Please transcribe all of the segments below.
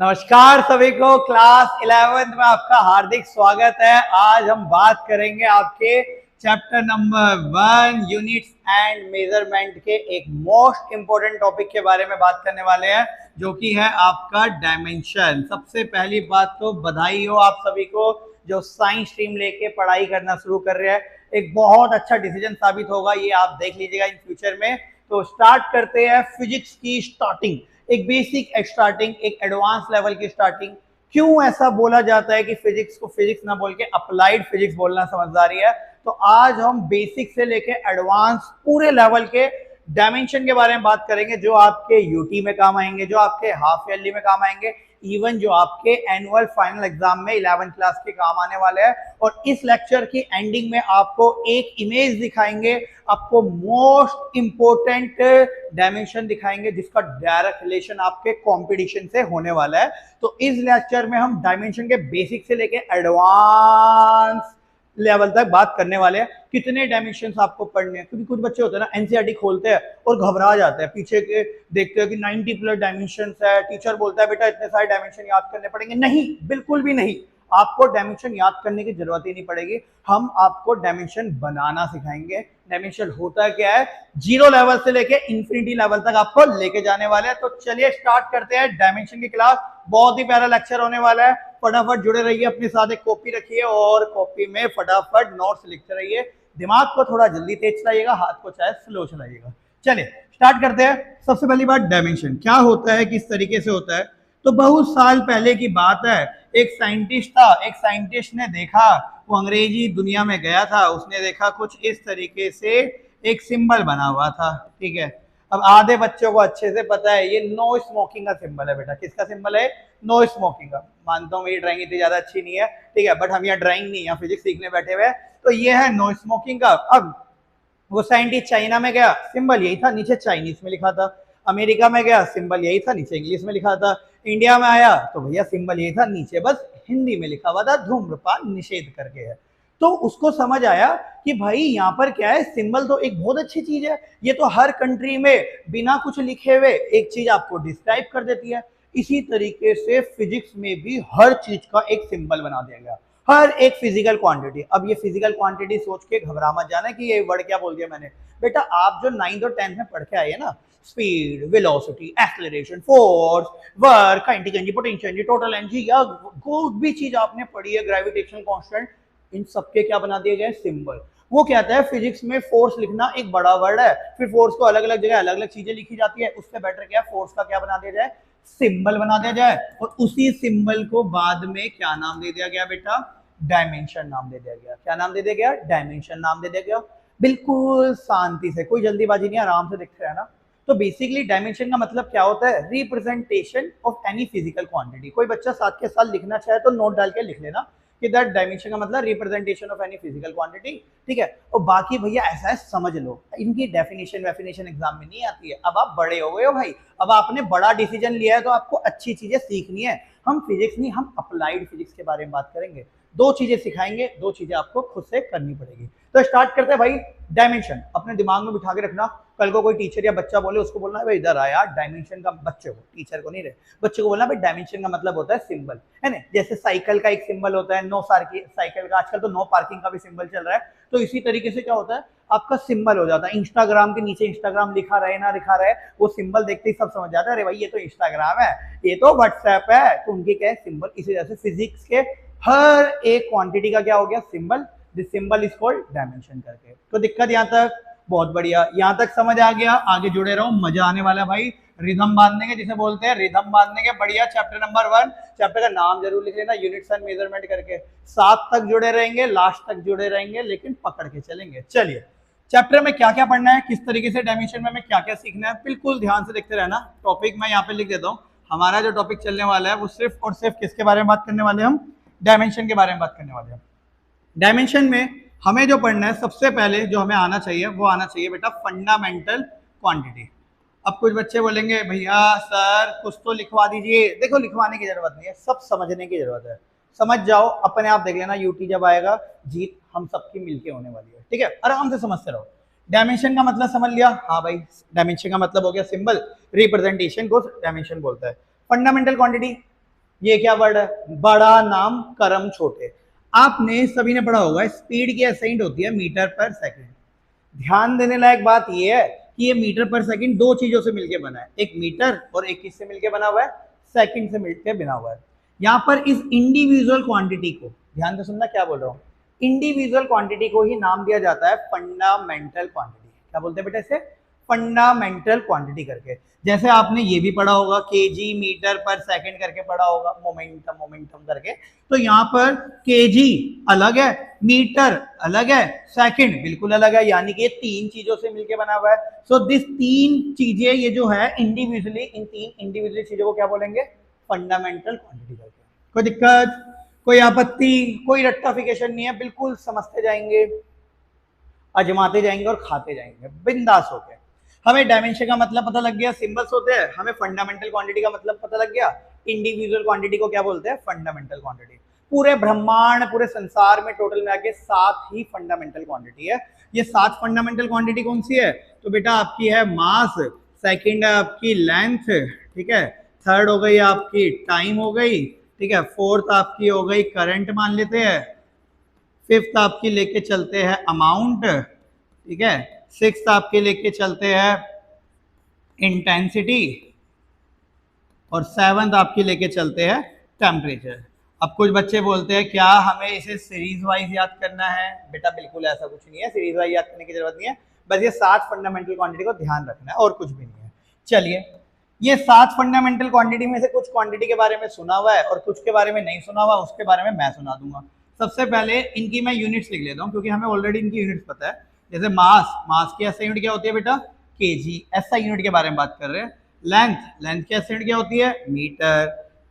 नमस्कार सभी को। क्लास 11th में आपका हार्दिक स्वागत है। आज हम बात करेंगे आपके chapter number 1 units and measurement के एक मोस्ट इंपोर्टेंट टॉपिक के बारे में बात करने वाले हैं, जो कि है आपका डायमेंशन। सबसे पहली बात तो बधाई हो आप सभी को जो साइंस स्ट्रीम लेके पढ़ाई करना शुरू कर रहे हैं। एक बहुत अच्छा डिसीजन साबित होगा, ये आप देख लीजिएगा इन फ्यूचर में। तो स्टार्ट करते हैं फिजिक्स की स्टार्टिंग, एक बेसिक स्टार्टिंग, एक एडवांस लेवल की स्टार्टिंग। क्यों ऐसा बोला जाता है कि फिजिक्स को फिजिक्स ना बोल के अप्लाइड फिजिक्स बोलना समझदारी है? तो आज हम बेसिक से लेके एडवांस पूरे लेवल के डायमेंशन के बारे में बात करेंगे, जो आपके यूटी में काम आएंगे, जो आपके हाफ ईयरली में काम आएंगे, इवन जो आपके एनुअल फाइनल एग्जाम में 11th क्लास के काम आने वाले हैं। और इस लेक्चर की एंडिंग में आपको एक इमेज दिखाएंगे, आपको मोस्ट इंपोर्टेंट डायमेंशन दिखाएंगे जिसका डायरेक्ट रिलेशन आपके कंपटीशन से होने वाला है। तो इस लेक्चर में हम डायमेंशन के बेसिक से लेके एडवांस लेवल तक बात करने वाले हैं। कितने डायमेंशंस आपको पढ़ने हैं, क्योंकि कुछ बच्चे होते हैं ना एनसीईआरटी खोलते हैं और घबरा जाते हैं, पीछे के देखते हैं कि 90 प्लस डायमेंशंस है, टीचर बोलता है बेटा इतने सारे डायमेंशन याद करने पड़ेंगे। नहीं, बिल्कुल भी नहीं। आपको डायमेंशन याद करने की जरूरत ही नहीं पड़ेगी, हम आपको डायमेंशन बनाना सिखाएंगे। डायमेंशन होता क्या है, जीरो लेवल से लेके इंफिनिटी लेवल तक आपको लेके जाने वाले हैं। तो चलिए स्टार्ट करते हैं डायमेंशन की क्लास। बहुत ही प्यारा लेक्चर होने वाला है, फटाफट जुड़े रहिए, अपने साथ एक कॉपी रखिए और कॉपी में फटाफट नोट्स लिखते रहिए। दिमाग को थोड़ा जल्दी तेज चलाइएगा, हाथ को चाहे स्लो चलाइएगा। चलिए स्टार्ट करते हैं। सबसे पहली बात, डायमेंशन क्या होता है, किस तरीके से होता है। तो बहुत साल पहले की बात है, एक साइंटिस्ट था। एक साइंटिस्ट ने देखा, वो अंग्रेजी दुनिया में गया था, उसने देखा कुछ इस तरीके से एक सिंबल बना हुआ था। ठीक है, अब आधे बच्चों को अच्छे से पता है ये नो स्मोकिंग का सिंबल है। बेटा किसका सिंबल है? नो स्मोकिंग का। मानता हूँ मेरी ड्राइंग इतनी ज्यादा अच्छी नहीं है, ठीक है, बट हम यहाँ ड्राइंग नहीं, यहाँ फिजिक्स सीखने बैठे हुए। तो ये है नो स्मोकिंग का। अब वो साइंटिस्ट चाइना में गया, सिंबल यही था, नीचे चाइनीज में लिखा था। अमेरिका में गया, सिंबल यही था, नीचे इंग्लिश में लिखा था। इंडिया में आया तो भैया सिंबल यही था, नीचे बस हिंदी में लिखा हुआ था धूम्रपान निषेध करके है। तो उसको समझ आया कि भाई यहाँ पर क्या है, सिंबल तो एक बहुत अच्छी चीज है, ये तो हर कंट्री में बिना कुछ लिखे हुए एक चीज आपको डिस्क्राइब कर देती है। इसी तरीके से फिजिक्स में भी हर चीज का एक सिंबल बना दिया गया, हर एक फिजिकल क्वांटिटी। अब ये फिजिकल क्वांटिटी सोच के घबरा मत जाना कि ये वर्ड क्या बोल दिया मैंने। बेटा आप जो 9th और 10th में पढ़ के आए ना, speed, velocity, acceleration, force, work, kinetic, potential, total energy, या कोई भी चीज आपने पढ़ी है, ग्रेविटेशनल कांस्टेंट, इन सबके क्या बना दिए गए? सिंबल। वो कहता है फिजिक्स में फोर्स लिखना एक बड़ा वर्ड है, फिर फोर्स को अलग अलग जगह अलग अलग चीजें लिखी जाती है, उससे बेटर क्या है, फोर्स का क्या बना दिया जाए? सिंबल बना दिया जाए। और उसी सिंबल को बाद में क्या नाम दे दिया गया बेटा? डायमेंशन नाम दे दिया गया। क्या नाम दे दिया गया? डायमेंशन नाम दे दिया गया। बिल्कुल शांति से, कोई जल्दीबाजी नहीं, आराम से देखते रहना। तो बेसिकली डायमेंशन का मतलब क्या होता है? Representation of any physical quantity. कोई बच्चा साथ के साथ लिखना चाहे तो नोट डाल के लिख लेना कि दैट डायमेंशन का मतलब representation of any physical quantity. ठीक है, और बाकी भैया ऐसा है समझ लो, इनकी डेफिनेशन एग्जाम में नहीं आती है। अब आप बड़े हो गए हो भाई, अब आपने बड़ा डिसीजन लिया है तो आपको अच्छी चीजें सीखनी है। हम फिजिक्स नहीं, हम अप्लाइड फिजिक्स के बारे में बात करेंगे। दो चीजें सिखाएंगे, दो चीजें आपको खुद से करनी पड़ेगी। तो स्टार्ट करते हैं भाई। डायमेंशन अपने दिमाग में बिठा के रखना। कल को कोई टीचर या बच्चा बोले, उसको बोलना भाई इधर आया डायमेंशन का, बच्चे को, टीचर को नहीं रहे, बच्चे को बोलना भाई डायमेंशन का मतलब होता है सिंबल, है ना। जैसे साइकिल का एक सिंबल होता है नो साइकिल का, आजकल तो नो पार्किंग का भी सिंबल चल रहा है। तो इसी तरीके से क्या होता है, आपका सिंबल हो जाता है। इंस्टाग्राम के नीचे इंस्टाग्राम लिखा रहे ना लिखा रहे, वो सिंबल देखते ही सब समझ जाता है, अरे भाई ये तो इंस्टाग्राम है, ये तो व्हाट्सएप है। तो उनके क्या है? सिंबल। इसी तरह से फिजिक्स के हर एक क्वांटिटी का क्या हो गया? Symbol. This symbol is called dimension करके। तो दिक्कत यहाँ तक? बहुत बढ़िया, यहाँ तक समझ आ गया। आगे जुड़े रहो, मजा आने वाला है भाई। रिदम बांधने के, जिसे बोलते हैं रिदम बांधने के। बढ़िया, चैप्टर नंबर 1, चैप्टर का नाम जरूर लिख लेना, यूनिट्स एंड मेजरमेंट करके। 7 तक जुड़े रहेंगे, लास्ट तक जुड़े रहेंगे, लेकिन पकड़ के चलेंगे। चलिए चैप्टर में क्या क्या पढ़ना है, किस तरीके से डायमेंशन में हमें क्या क्या सीखना है, बिल्कुल ध्यान से देखते रहना। टॉपिक मैं यहाँ पे लिख देता हूँ। हमारा जो टॉपिक चलने वाला है वो सिर्फ और सिर्फ किसके बारे में बात करने वाले हैं? हम डायमेंशन के बारे में बात करने वाले हैं। डायमेंशन में हमें जो पढ़ना है, सबसे पहले जो हमें आना चाहिए वो आना चाहिए बेटा फंडामेंटल क्वांटिटी। अब कुछ बच्चे बोलेंगे भैया सर कुछ तो लिखवा दीजिए। देखो लिखवाने की जरूरत नहीं है, सब समझने की जरूरत है। समझ जाओ, अपने आप देख लेना, यूटी जब आएगा जीत हम सबकी मिलके होने वाली है। ठीक है, आराम से समझते रहो। डायमेंशन का मतलब समझ लिया? हाँ भाई, डायमेंशन का मतलब हो गया सिंबल, रिप्रेजेंटेशन को डायमेंशन बोलता है। फंडामेंटल क्वांटिटी ये क्या वर्ड है? बड़ा नाम करम छोटे। आपने सभी ने पढ़ा होगा स्पीड की एसाइंड होती है मीटर पर सेकंड। ध्यान देने लायक बात ये है कि ये मीटर पर सेकंड दो चीजों से मिलकर बना है, एक मीटर और एक किससे मिलकर बना हुआ है? सेकंड से मिलकर बना हुआ है। यहाँ पर इस इंडिविजुअल क्वांटिटी को ध्यान से सुनना, क्या बोल रहा हूँ, इंडिविजुअल क्वांटिटी को ही नाम दिया जाता है फंडामेंटल क्वांटिटी। क्या बोलते हैं बेटा इसे? फंडामेंटल क्वांटिटी करके। जैसे आपने ये भी पढ़ा होगा केजी मीटर पर सेकंड करके पढ़ा होगा, मोमेंटम मोमेंटम करके। तो यहाँ पर केजी अलग है, मीटर अलग है, सेकंड बिल्कुल अलग है, यानी कि ये तीन चीजों से मिलकर बना हुआ है। सो दिस तीन चीजें ये जो है इंडिविजुअली, इन तीन इंडिविजुअली चीजों को क्या बोलेंगे? फंडामेंटल क्वांटिटी करके। कोई दिक्कत, कोई आपत्ति, कोई रट्टाफिकेशन नहीं है, बिल्कुल समझते जाएंगे, अजमाते जाएंगे और खाते जाएंगे बिंदास होके। हमें डायमेंशन का मतलब पता लग गया, सिंबल्स होते हैं, हमें फंडामेंटल क्वांटिटी का मतलब पता लग गया, इंडिविजुअल क्वांटिटी को क्या बोलते हैं? Fundamental quantity. पूरे ब्रह्मांड, पूरे संसार में टोटल में आके 7 ही फंडामेंटल क्वांटिटी है। ये 7 फंडामेंटल क्वांटिटी कौन सी है? तो बेटा आपकी है मास, सेकंड है आपकी लेंथ, ठीक है, थर्ड हो गई आपकी टाइम हो गई, ठीक है, फोर्थ आपकी हो गई करंट मान लेते हैं, फिफ्थ आपकी लेके चलते हैं अमाउंट, ठीक है, सिक्स्थ आपके लेके चलते हैं इंटेंसिटी, और सेवंथ आपकी लेके चलते हैं टेम्परेचर। अब कुछ बच्चे बोलते हैं क्या हमें इसे सीरीज वाइज याद करना है? बेटा बिल्कुल ऐसा कुछ नहीं है, सीरीज वाइज याद करने की जरूरत नहीं है, बस ये 7 फंडामेंटल क्वांटिटी को ध्यान रखना है और कुछ भी नहीं है। चलिए, ये 7 फंडामेंटल क्वांटिटी में से कुछ क्वांटिटी के बारे में सुना हुआ है और कुछ के बारे में नहीं सुना हुआ, उसके बारे में मैं सुना दूंगा। सबसे पहले इनकी मैं यूनिट्स लिख लेता हूँ क्योंकि हमें ऑलरेडी इनकी यूनिट्स पता है। जैसे मास, मास की ऐसा यूनिट क्या होती है बेटा? केजी, ऐसा यूनिट के बारे में बात कर रहे हैं। लेंथ, लेंथ की ऐसा यूनिट क्या होती है? मीटर।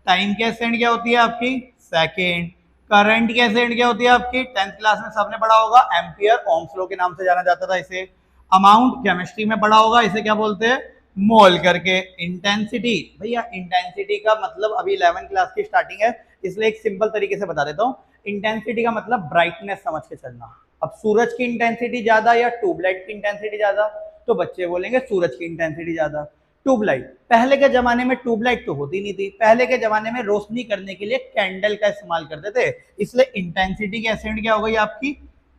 टाइम की ऐसा यूनिट क्या होती है आपकी? सेकेंड। करंट की ऐसा यूनिट क्या होती है आपकी? 10th क्लास में सबने पढ़ा होगा, एम्पियर, ओम्स लॉ के नाम से जाना जाता था इसे। अमाउंट केमिस्ट्री में पढ़ा होगा, इसे क्या बोलते हैं? मोल करके। इंटेंसिटी, भैया इंटेंसिटी का मतलब अभी 11th क्लास की स्टार्टिंग है इसलिए एक सिंपल तरीके से बता देता हूँ। इंटेंसिटी का मतलब ब्राइटनेस समझ के चलना। अब सूरज की इंटेंसिटी ज्यादा या ट्यूबलाइट की इंटेंसिटी ज्यादा? तो बच्चे बोलेंगे सूरज की इंटेंसिटी ज्यादा। ट्यूबलाइट, पहले के जमाने में ट्यूबलाइट तो होती नहीं थी, पहले के जमाने में रोशनी करने के लिए कैंडल का इस्तेमाल करते थे, इसलिए इंटेंसिटी की एसिड क्या हो गई आपकी?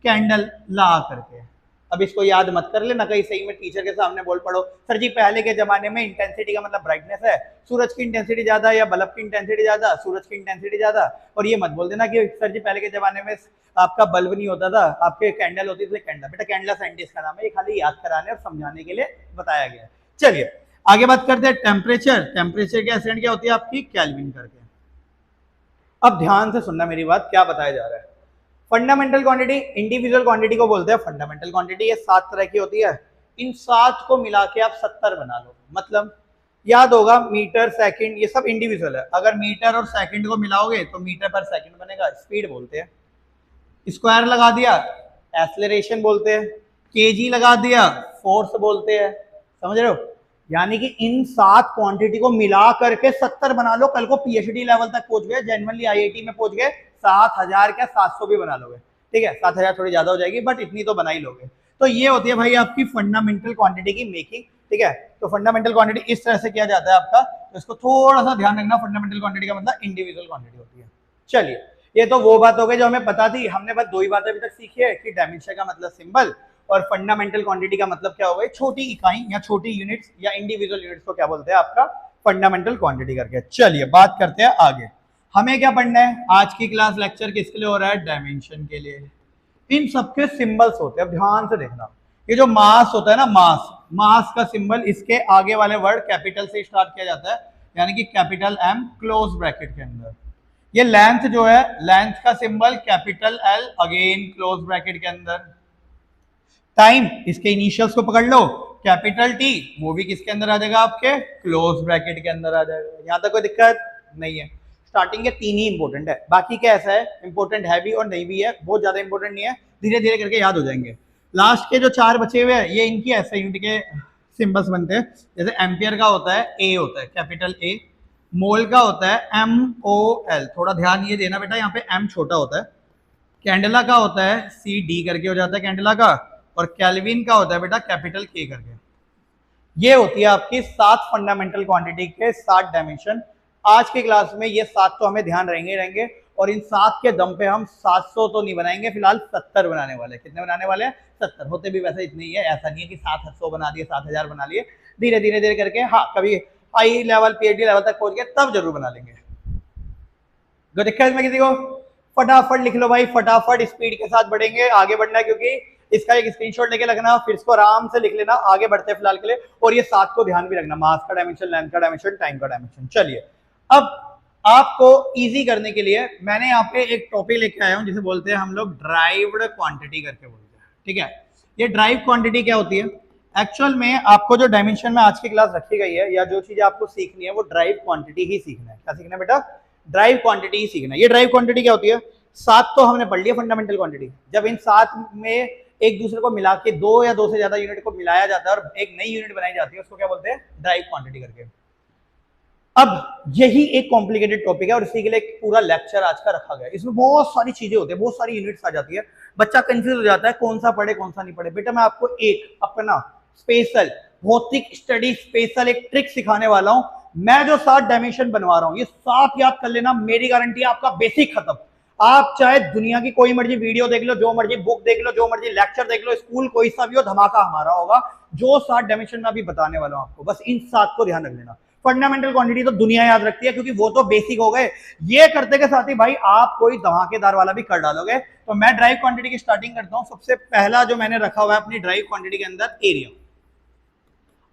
कैंडल ला करके। अब इसको याद मत कर लेना, कहीं सही में टीचर के सामने बोल पड़ो सर जी पहले के जमाने में इंटेंसिटी का मतलब ब्राइटनेस है, सूरज की इंटेंसिटी ज्यादा या बल्ब की इंटेंसिटी ज्यादा? सूरज की इंटेंसिटी ज्यादा। और ये मत बोल देना कि सर जी पहले के जमाने में आपका बल्ब नहीं होता था, आपके कैंडल होती थी, कैंडल। बेटा कैंडल साइंटिस्ट का नाम है, ये खाली याद कराने और समझाने के लिए बताया गया है। चलिए आगे बात करते हैं टेम्परेचर। टेम्परेचर की एसिड क्या होती है आपकी? केल्विन करके। अब ध्यान से सुनना मेरी बात, क्या बताया जा रहा है। फंडामेंटल क्वांटिटी, इंडिविजुअल क्वांटिटी को बोलते हैं फंडामेंटल क्वांटिटी। ये 7 तरह की होती है, इन 7 को मिला के आप 70 बना लो। मतलब याद होगा मीटर, सेकंड, ये सब इंडिविजुअल है। अगर मीटर और सेकंड को मिलाओगे तो मीटर पर सेकंड बनेगा, स्पीड बोलते हैं। स्क्वायर लगा दिया, एक्सेलरेशन बोलते हैं। केजी लगा दिया, फोर्स बोलते हैं। समझ रहे हो? यानी कि इन 7 क्वांटिटी को मिला करके 70 बना लो। कल को पीएचडी लेवल तक पहुंच गए, जेन्युइनली आईआईटी में पहुंच गए, 7000 क्या 700 भी बना लोगे, ठीक है। 7000 थोड़ी ज्यादा हो जाएगी बट इतनी तो बना ही लोगे। तो ये होती है भाई आपकी फंडामेंटल क्वांटिटी की मेकिंग, ठीक है। तो फंडामेंटल क्वांटिटी इस तरह से किया जाता है आपका, तो इसको थोड़ा सा ध्यान रखना। फंडामेंटल क्वांटिटी का मतलब इंडिविजुअल क्वांटिटी होती है। चलिए, ये तो वो बात हो गई जो हमें पता थी। हमने बस 2 ही बातें अभी तक सीखी है कि डायमेंशन का मतलब सिंबल और फंडामेंटल क्वांटिटी का मतलब क्या हो गई? छोटी इकाई या छोटी यूनिट्स या इंडिविजुअल यूनिट्स को क्या बोलते हैं आपका? फंडामेंटल क्वांटिटी करके। चलिए बात करते हैं आगे, हमें क्या पढ़ना है। आज की क्लास लेक्चर किसके लिए हो रहा है? डायमेंशन के लिए। इन सबके सिंबल्स होते हैं, अब ध्यान से देखना। ये जो मास होता है ना, मास, मास का सिंबल इसके आगे वाले वर्ड कैपिटल से स्टार्ट किया जाता है, यानी कि कैपिटल एम क्लोज ब्रैकेट के अंदर। ये लेंथ जो है, लेंथ का symbol capital L again close bracket के अंदर। टाइम, इसके इनिशियल्स को पकड़ लो, कैपिटल टी, वो भी किसके अंदर आ जाएगा? आपके क्लोज ब्रैकेट के अंदर आ जाएगा। यहां तक कोई दिक्कत नहीं है। स्टार्टिंग के 3 ही इंपॉर्टेंट है, बाकी क्या ऐसा है इंपॉर्टेंट है भी और नहीं भी है, बहुत ज्यादा इंपॉर्टेंट नहीं है, धीरे धीरे करके याद हो जाएंगे। लास्ट के जो 4 बचे हुए हैं ये इनकी ऐसे यूनिट के सिंबल्स बनते हैं। जैसे एम्पियर का होता है ए, होता है कैपिटल ए। मोल का होता है MOL, थोड़ा ध्यान ये देना बेटा, यहाँ पे M छोटा होता है। कैंडला का होता है CD करके हो जाता है कैंडला का, और केल्विन का होता है बेटा कैपिटल K करके। ये होती है आपकी 7 फंडामेंटल क्वांटिटी के 7 डायमेंशन। आज की क्लास में ये 7 तो हमें ध्यान रहेंगे और इन 7 के दम पे हम 700 तो नहीं बनाएंगे, फिलहाल 70 बनाने वाले। कितने बनाने वाले हैं? 70। होते भी वैसे इतने ही है, ऐसा नहीं है कि 700 बना दिए, 7000 बना लिए। धीरे धीरे करके हाँ कभी हाई लेवल पीएचडी लेवल तक पहुंच गए तब जरूर बना लेंगे। जो दिक्कत इसमें किसी को? फटाफट लिख लो भाई, फटाफट स्पीड के साथ बढ़ेंगे, आगे बढ़ना है, क्योंकि इसका एक स्क्रीनशॉट लेके रखना, फिर इसको आराम से लिख लेना। आगे बढ़ते हैं फिलहाल के लिए। और ये 7 को ध्यान भी रखना, मास का डायमेंशन, लेंथ का डायमेंशन, टाइम का डायमेंशन। चलिए अब आपको इजी करने के लिए मैंने यहाँ पे एक टॉपिक लेके आया हूँ जिसे बोलते हैं हम लोग ड्राइव्ड क्वांटिटी करके बोलते हैं। ठीक है, ये ड्राइव क्वांटिटी क्या होती है? एक्चुअल में आपको जो डायमेंशन में आज की क्लास रखी गई है या जो चीजें आपको सीखनी है वो ड्राइव क्वांटिटी ही सीखना है। क्या सीखना है बेटा? ड्राइव क्वांटिटी ही सीखना है। ये ड्राइव क्वांटिटी क्या होती है? 7 तो हमने पढ़ लिया फंडामेंटल क्वांटिटी। जब इन 7 में एक दूसरे को मिला के 2 या 2 से ज्यादा यूनिट को मिलाया जाता है और एक नई यूनिट बनाई जाती है, उसको क्या बोलते हैं? ड्राइव क्वांटिटी करके। अब यही एक कॉम्प्लिकेटेड टॉपिक है और इसी के लिए एक पूरा लेक्चर आज का रखा गया है। इसमें बहुत सारी चीजें होती है, बहुत सारी यूनिट्स आ जाती है, बच्चा कंफ्यूज हो जाता है कौन सा पढ़े कौन सा नहीं पढ़े। बेटा मैं आपको एक अपना स्पेशल भौतिक स्टडी स्पेशल एक ट्रिक सिखाने वाला हूं। मैं जो 7 डायमेंशन बनवा रहा हूं ये 7 याद कर लेना, मेरी गारंटी है आपका बेसिक खत्म। आप चाहे दुनिया की कोई मर्जी वीडियो देख लो, जो मर्जी बुक देख लो, जो मर्जी लेक्चर देख लो, स्कूल कोई सा भी हो, धमाका हमारा होगा। जो 7 डायमेंशन में अभी बताने वाला हूं आपको, बस इन 7 को ध्यान रख लेना। फंडामेंटल क्वांटिटी तो दुनिया याद रखती है क्योंकि वो तो बेसिक हो गए। ये करते के साथ ही भाई आप कोई धमाकेदार वाला भी कर डालोगे। तो मैं ड्राइव क्वांटिटी की स्टार्टिंग करता हूं। सबसे पहला जो मैंने रखा हुआ है अपनी ड्राइव क्वांटिटी के अंदर, एरिया।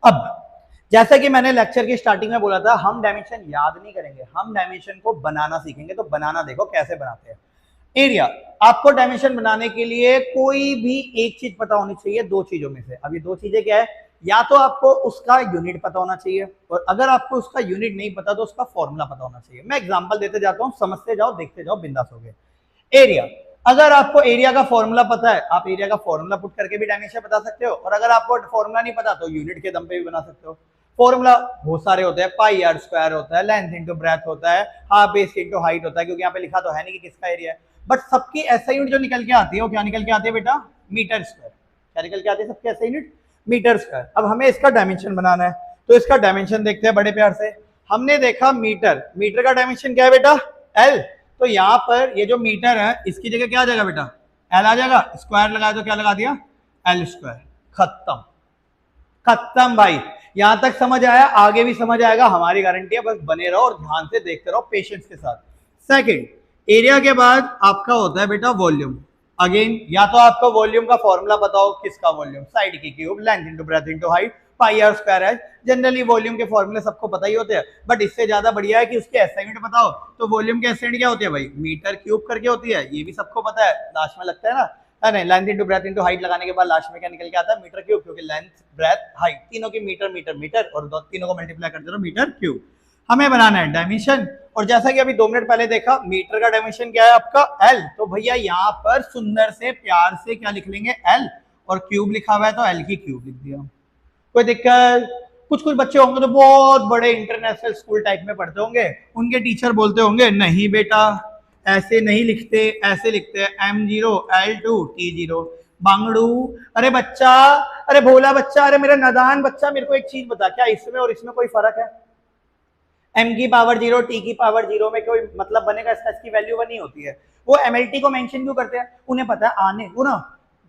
अब जैसा कि मैंने लेक्चर की स्टार्टिंग में बोला था, हम डायमेंशन याद नहीं करेंगे, हम डायमेंशन को बनाना सीखेंगे। तो बनाना देखो कैसे बनाते हैं। एरिया, आपको डायमेंशन बनाने के लिए कोई भी एक चीज पता होनी चाहिए, 2 चीजों में से। अब ये 2 चीजें क्या है? या तो आपको उसका यूनिट पता होना चाहिए, और अगर आपको उसका यूनिट नहीं पता तो उसका फॉर्मूला पता होना चाहिए। मैं एग्जांपल देते जाता हूं, समझते जाओ, देखते जाओ, बिंदास हो गए। एरिया, अगर आपको एरिया का फॉर्मूला पता है, आप एरिया का फॉर्मूला पुट करके भी डायमेंशन बता सकते हो, और अगर आपको फॉर्मूला नहीं पता तो यूनिट के दम पे भी बना सकते हो। फॉर्मूला बहुत सारे होते हैं, पाई आर स्क्वायर होता है, लेंथ इंटू ब्रेथ होता है, हाफ बेस इंटू हाइट होता है, क्योंकि यहाँ पे लिखा तो है नहीं कि किसका एरिया है। बट सबकी ऐसा यूनिट जो निकल के आती है वो क्या निकल के आती है बेटा? Metre square. क्या निकल के आती है सबकी ऐसा यूनिट? Metre square. अब हमें इसका डायमेंशन बनाना है, तो इसका डायमेंशन देखते हैं बड़े प्यार से। हमने देखा मीटर, मीटर का डायमेंशन क्या है बेटा? एल। तो यहाँ पर ये जो मीटर है इसकी जगह क्या आ जाएगा बेटा? एल आ जाएगा। स्क्वायर लगाया तो क्या लगा दिया? L square. खत्म, खत्म भाई। यहां तक समझ आया? आगे भी समझ आएगा, हमारी गारंटी है। बस बने रहो और ध्यान से देखते रहो, पेशेंस के साथ। सेकंड, एरिया के बाद आपका होता है बेटा वॉल्यूम। अगेन, या तो आपको वॉल्यूम का फॉर्मूला बताओ, किसका वॉल्यूम? साइड की cube, length into breadth into height, pi R square है। जनरली वॉल्यूम के फॉर्मूले सबको पता ही होते हैं, बट इससे ज्यादा बढ़िया है कि उसके एसआई यूनिट बताओ। तो वॉल्यूम के एसआई यूनिट क्या होती है भाई? मीटर क्यूब करके होती है, ये भी सबको पता है। लास्ट में लगता है ना, नहीं, length into breadth into height लगाने के बाद लास्ट में क्या निकल के आता है? मीटर क्यूब, क्योंकि लेंथ ब्रेथ हाइट तीनों की मीटर मीटर मीटर, और तीनों को मल्टीप्लाई करते रहो, मीटर क्यूब। हमें बनाना है डायमेंशन, और जैसा कि अभी 2 मिनट पहले देखा, मीटर का डायमेंशन क्या है आपका? एल। तो भैया यहाँ पर सुंदर से प्यार से क्या लिख लेंगे? एल। और क्यूब लिखा हुआ है तो एल की क्यूब लिख दिया। कोई दिक्कत? कुछ बच्चे होंगे तो बहुत बड़े इंटरनेशनल स्कूल टाइप में पढ़ते होंगे, उनके टीचर बोलते होंगे नहीं बेटा ऐसे नहीं लिखते, ऐसे लिखते हैं M0 L2 T0 बांगड़ू। अरे बच्चा, अरे भोला बच्चा, अरे मेरा नादान बच्चा, मेरे को एक चीज बता, क्या इसमें और इसमें कोई फर्क है? M की पावर 0 T की पावर 0 में कोई मतलब बनेगा? इसकी वैल्यू 1 ही होती है। वो MLT को मेंशन क्यों करते हैं? उन्हें पता है आने, वो ना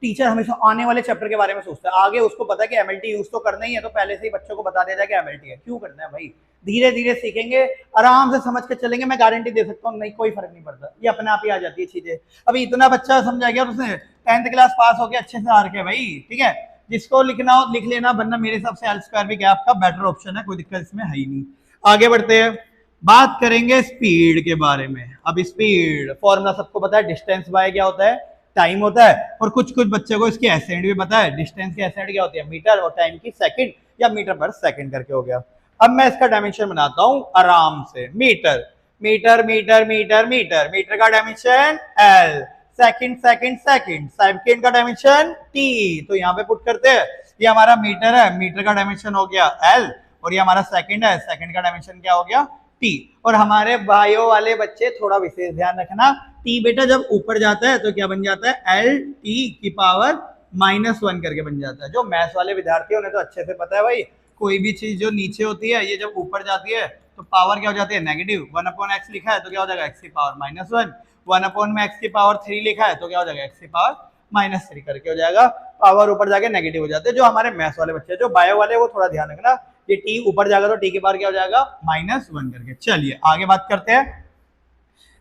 टीचर हमेशा आने वाले चैप्टर के बारे में सोचता है, आगे उसको पता है कि MLT यूज तो करना ही है, तो पहले से ही बच्चों को बता दिया जाए कि MLT है। क्यों करना है भाई? धीरे धीरे सीखेंगे, आराम से समझ के चलेंगे, मैं गारंटी दे सकता हूँ, नहीं कोई फर्क नहीं पड़ता, ये अपने आप ही आ जाती है चीजें। अभी इतना बच्चा समझा गया, उसने 10th क्लास पास हो गया अच्छे से आ रखे भाई, ठीक है। जिसको लिखना हो लिख लेना, वरना मेरे हिसाब से एल स्क्वायर भी क्या आपका बेटर ऑप्शन है, कोई दिक्कत इसमें है ही नहीं। आगे बढ़ते हैं, बात करेंगे स्पीड के बारे में। अब स्पीड फॉर्मूला सबको पता है, डिस्टेंस बाय क्या होता है? टाइम होता है। और कुछ बच्चों को इसकी एसेंट भी पता है, डिस्टेंस की एसेंट क्या होती है? मीटर, और टाइम की सेकंड या मीटर पर सेकंड करके हो गया। अब मैं इसका डायमेंशन बनाता हूं आराम से। Meter meter meter meter meter, meter का dimension L, second second second, second का डायमेंशन टी। तो यहाँ पे पुट करते हैं, ये हमारा मीटर है, मीटर का डायमेंशन हो गया एल, और ये हमारा सेकंड है, सेकंड का डायमेंशन क्या हो गया? टी। और हमारे भाइयों वाले बच्चे थोड़ा विशेष ध्यान रखना, टी बेटा जब ऊपर जाता है तो क्या बन जाता है? एल टी की पावर -1 करके बन जाता है। जो मैथ्स वाले विद्यार्थी उन्हें तो अच्छे से पता है भाई, कोई भी चीज जो नीचे होती है ये जब ऊपर जाती है तो पावर क्या हो जाती है नेगेटिव, 1/x लिखा है तो क्या हो जाएगा x की पावर -1, 1 में x की पावर 3 लिखा है तो क्या हो जाएगा x की पावर -3 करके हो जाएगा, पावर ऊपर जाके नेगेटिव हो जाते हैं। जो हमारे मैथ्स वाले बच्चे, जो बायो वाले, वो थोड़ा ध्यान रखना, ये t ऊपर जाएगा तो t की पावर क्या हो जाएगा -1 करके। चलिए आगे बात करते हैं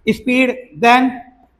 स्पीड। देन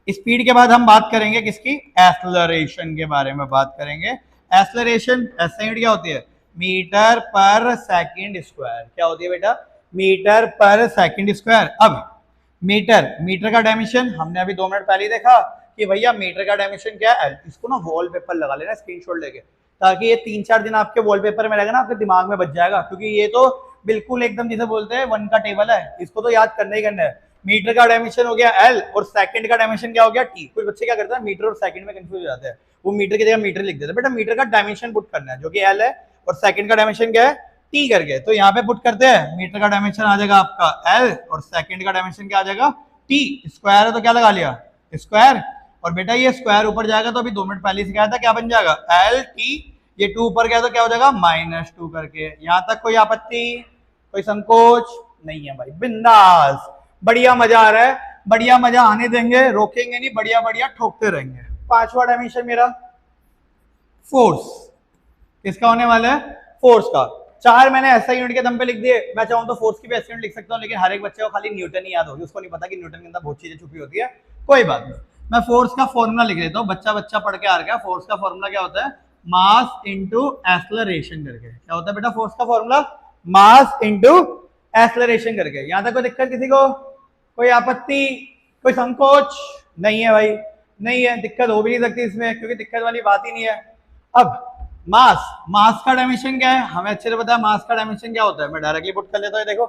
स्पीड के बाद हम बात करेंगे किसकी, एक्सेलरेशन के बारे में बात करेंगे। एक्सेलरेशन ऐसे यूनिट क्या होती है, मीटर पर सेकंड स्क्वायर। क्या होती है बेटा, मीटर पर सेकंड स्क्वायर। अब मीटर का डायमेंशन हमने अभी 2 मिनट पहले ही देखा कि भैया मीटर का डायमेंशन क्या है। इसको ना वॉलपेपर लगा लेना, स्क्रीनशॉट लेके, ताकि ये 3-4 दिन आपके वॉलपेपर में रहेगा ना, आपके दिमाग में बच जाएगा, क्योंकि ये तो बिल्कुल एकदम जिसे बोलते हैं 1 का टेबल है, इसको तो याद करना ही करना है। मीटर का डायमेंशन हो गया L और सेकंड का डायमेंशन क्या हो गया T। कुछ बच्चे क्या करते हैं, मीटर और सेकंड में कंफ्यूज हो जाते हैं, वो मीटर की जगह मीटर लिख देते हैं। बेटा मीटर का डायमेंशन पुट करना है जो कि L है, और सेकंड का डायमेंशन क्या है T करके, तो यहाँ पे पुट करते हैं। मीटर का डायमेंशन आ जाएगा आपका L और सेकंड का डायमेंशन क्या आ जाएगा T। स्क्वायर है तो क्या लगा लिया स्क्वायर, और बेटा ये स्क्वायर ऊपर जाएगा तो अभी 2 मिनट पहले सिखाया था, क्या बन जाएगा LT, ये 2 ऊपर गया तो क्या हो जाएगा -2 करके। यहाँ तक कोई आपत्ति, कोई संकोच नहीं है भाई, बिंदास, बढ़िया मजा आ रहा है, बढ़िया मजा आने देंगे, रोकेंगे नहीं, बढ़िया बढ़िया ठोकते रहेंगे। 5वां डायमेंशन मेरा फोर्स, किसका होने वाला है, फोर्स का। 4 मैंने ऐसा यूनिट के दम पे लिख दिए, मैं चाहूं तो फोर्स की भी ऐसी यूनिट लिख सकता हूं, लेकिन हर एक बच्चे को खाली न्यूटन ही याद होगी, उसको नहीं पता कि न्यूटन के अंदर बहुत चीजें छुपी होती है। कोई बात नहीं, मैं फोर्स का फॉर्मूला लिख देता हूँ, बच्चा बच्चा पढ़ के आ गया। फोर्स का फॉर्मूला क्या होता है, मास इंटू एक्सेलरेशन करके। क्या होता है बेटा फोर्स का फॉर्मूला, मास इंटू एक्सेलरेशन करके। यहां तक कोई दिक्कत किसी को, कोई आपत्ति, कोई संकोच नहीं है भाई, नहीं है, दिक्कत हो भी नहीं सकती इसमें, क्योंकि दिक्कत वाली बात ही नहीं है। अब मास का डायमेंशन क्या है, हमें अच्छे से पता है मास का डायमेंशन क्या होता है। मैं डायरेक्टली पुट कर लेता हूं, देखो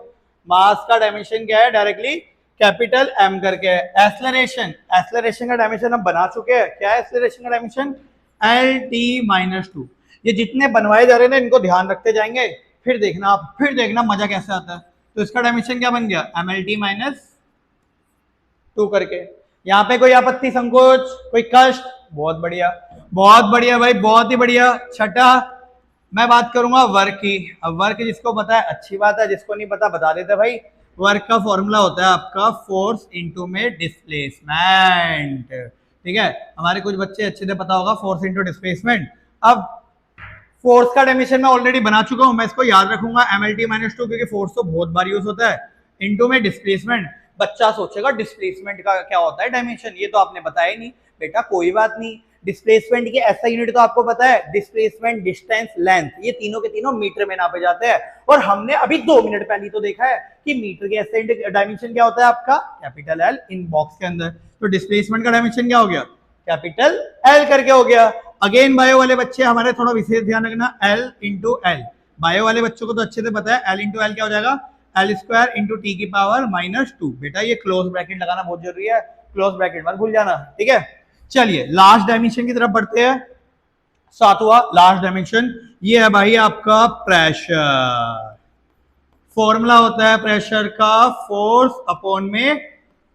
मास का डायमेंशन क्या है, डायरेक्टली कैपिटल M करके। एक्सेलरेशन का डायमेंशन हम बना चुके हैं, क्या है एक्सेलरेशन का डायमेंशन, LT-2। ये जितने बनवाए जा रहे हैं ना, इनको ध्यान रखते जाएंगे, फिर देखना मजा कैसे आता है। तो इसका डायमेंशन क्या बन गया, MLT-2 करके। यहाँ पे कोई आपत्ति, संकोच, कोई कष्ट, बहुत बढ़िया भाई, बहुत ही बढ़िया। छठा मैं बात करूंगा वर्क की। अब वर्क जिसको पता है अच्छी बात है, जिसको नहीं पता बता देते भाई। वर्क का फॉर्मूला होता है आपका फोर्स इंटू में डिस्प्लेसमेंट, ठीक है। हमारे कुछ बच्चे अच्छे से पता होगा फोर्स इंटू डिस्प्लेसमेंट। अब फोर्स का डायमेंशन मैं ऑलरेडी बना चुका हूं, मैं इसको याद रखूंगा MLT-2, क्योंकि फोर्स तो बहुत बार यूज होता है। इंटू में डिस्प्लेसमेंट, बच्चा सोचेगा डिस्प्लेसमेंट का क्या होता है डायमेंशन, ये तो आपने बताया नहीं बेटा, कोई बात नहीं। डिस्प्लेसमेंट की ऐसा यूनिट तो आपको पता है, डिस्प्लेसमेंट, डिस्टेंस, लेंथ, ये तीनों के तीनों मीटर में नापे जाते हैं। और हमने अभी 2 मिनट पहले तो देखा है कि मीटर के ऐसा डायमेंशन क्या होता है आपका, कैपिटल L, इन बॉक्स के अंदर। तो डिस्प्लेसमेंट का डायमेंशन क्या हो गया, कैपिटल L करके हो गया। अगेन बायो वाले बच्चे हमारे थोड़ा विशेष ध्यान रखना, L इंटू L, बायो वाले बच्चों को तो अच्छे से पता है, L इंटू L क्या हो जाएगा, L स्क्वायर इंटू T की पावर -2। बेटा ये क्लोज ब्रैकेट लगाना बहुत जरूरी है, क्लोज ब्रैकेट मत भूल जाना, ठीक है। चलिए लास्ट डायमेंशन की तरफ बढ़ते हैं। 7वां लास्ट डायमेंशन ये है भाई आपका प्रेशर। फॉर्मूला होता है प्रेशर का, फोर्स अपॉन में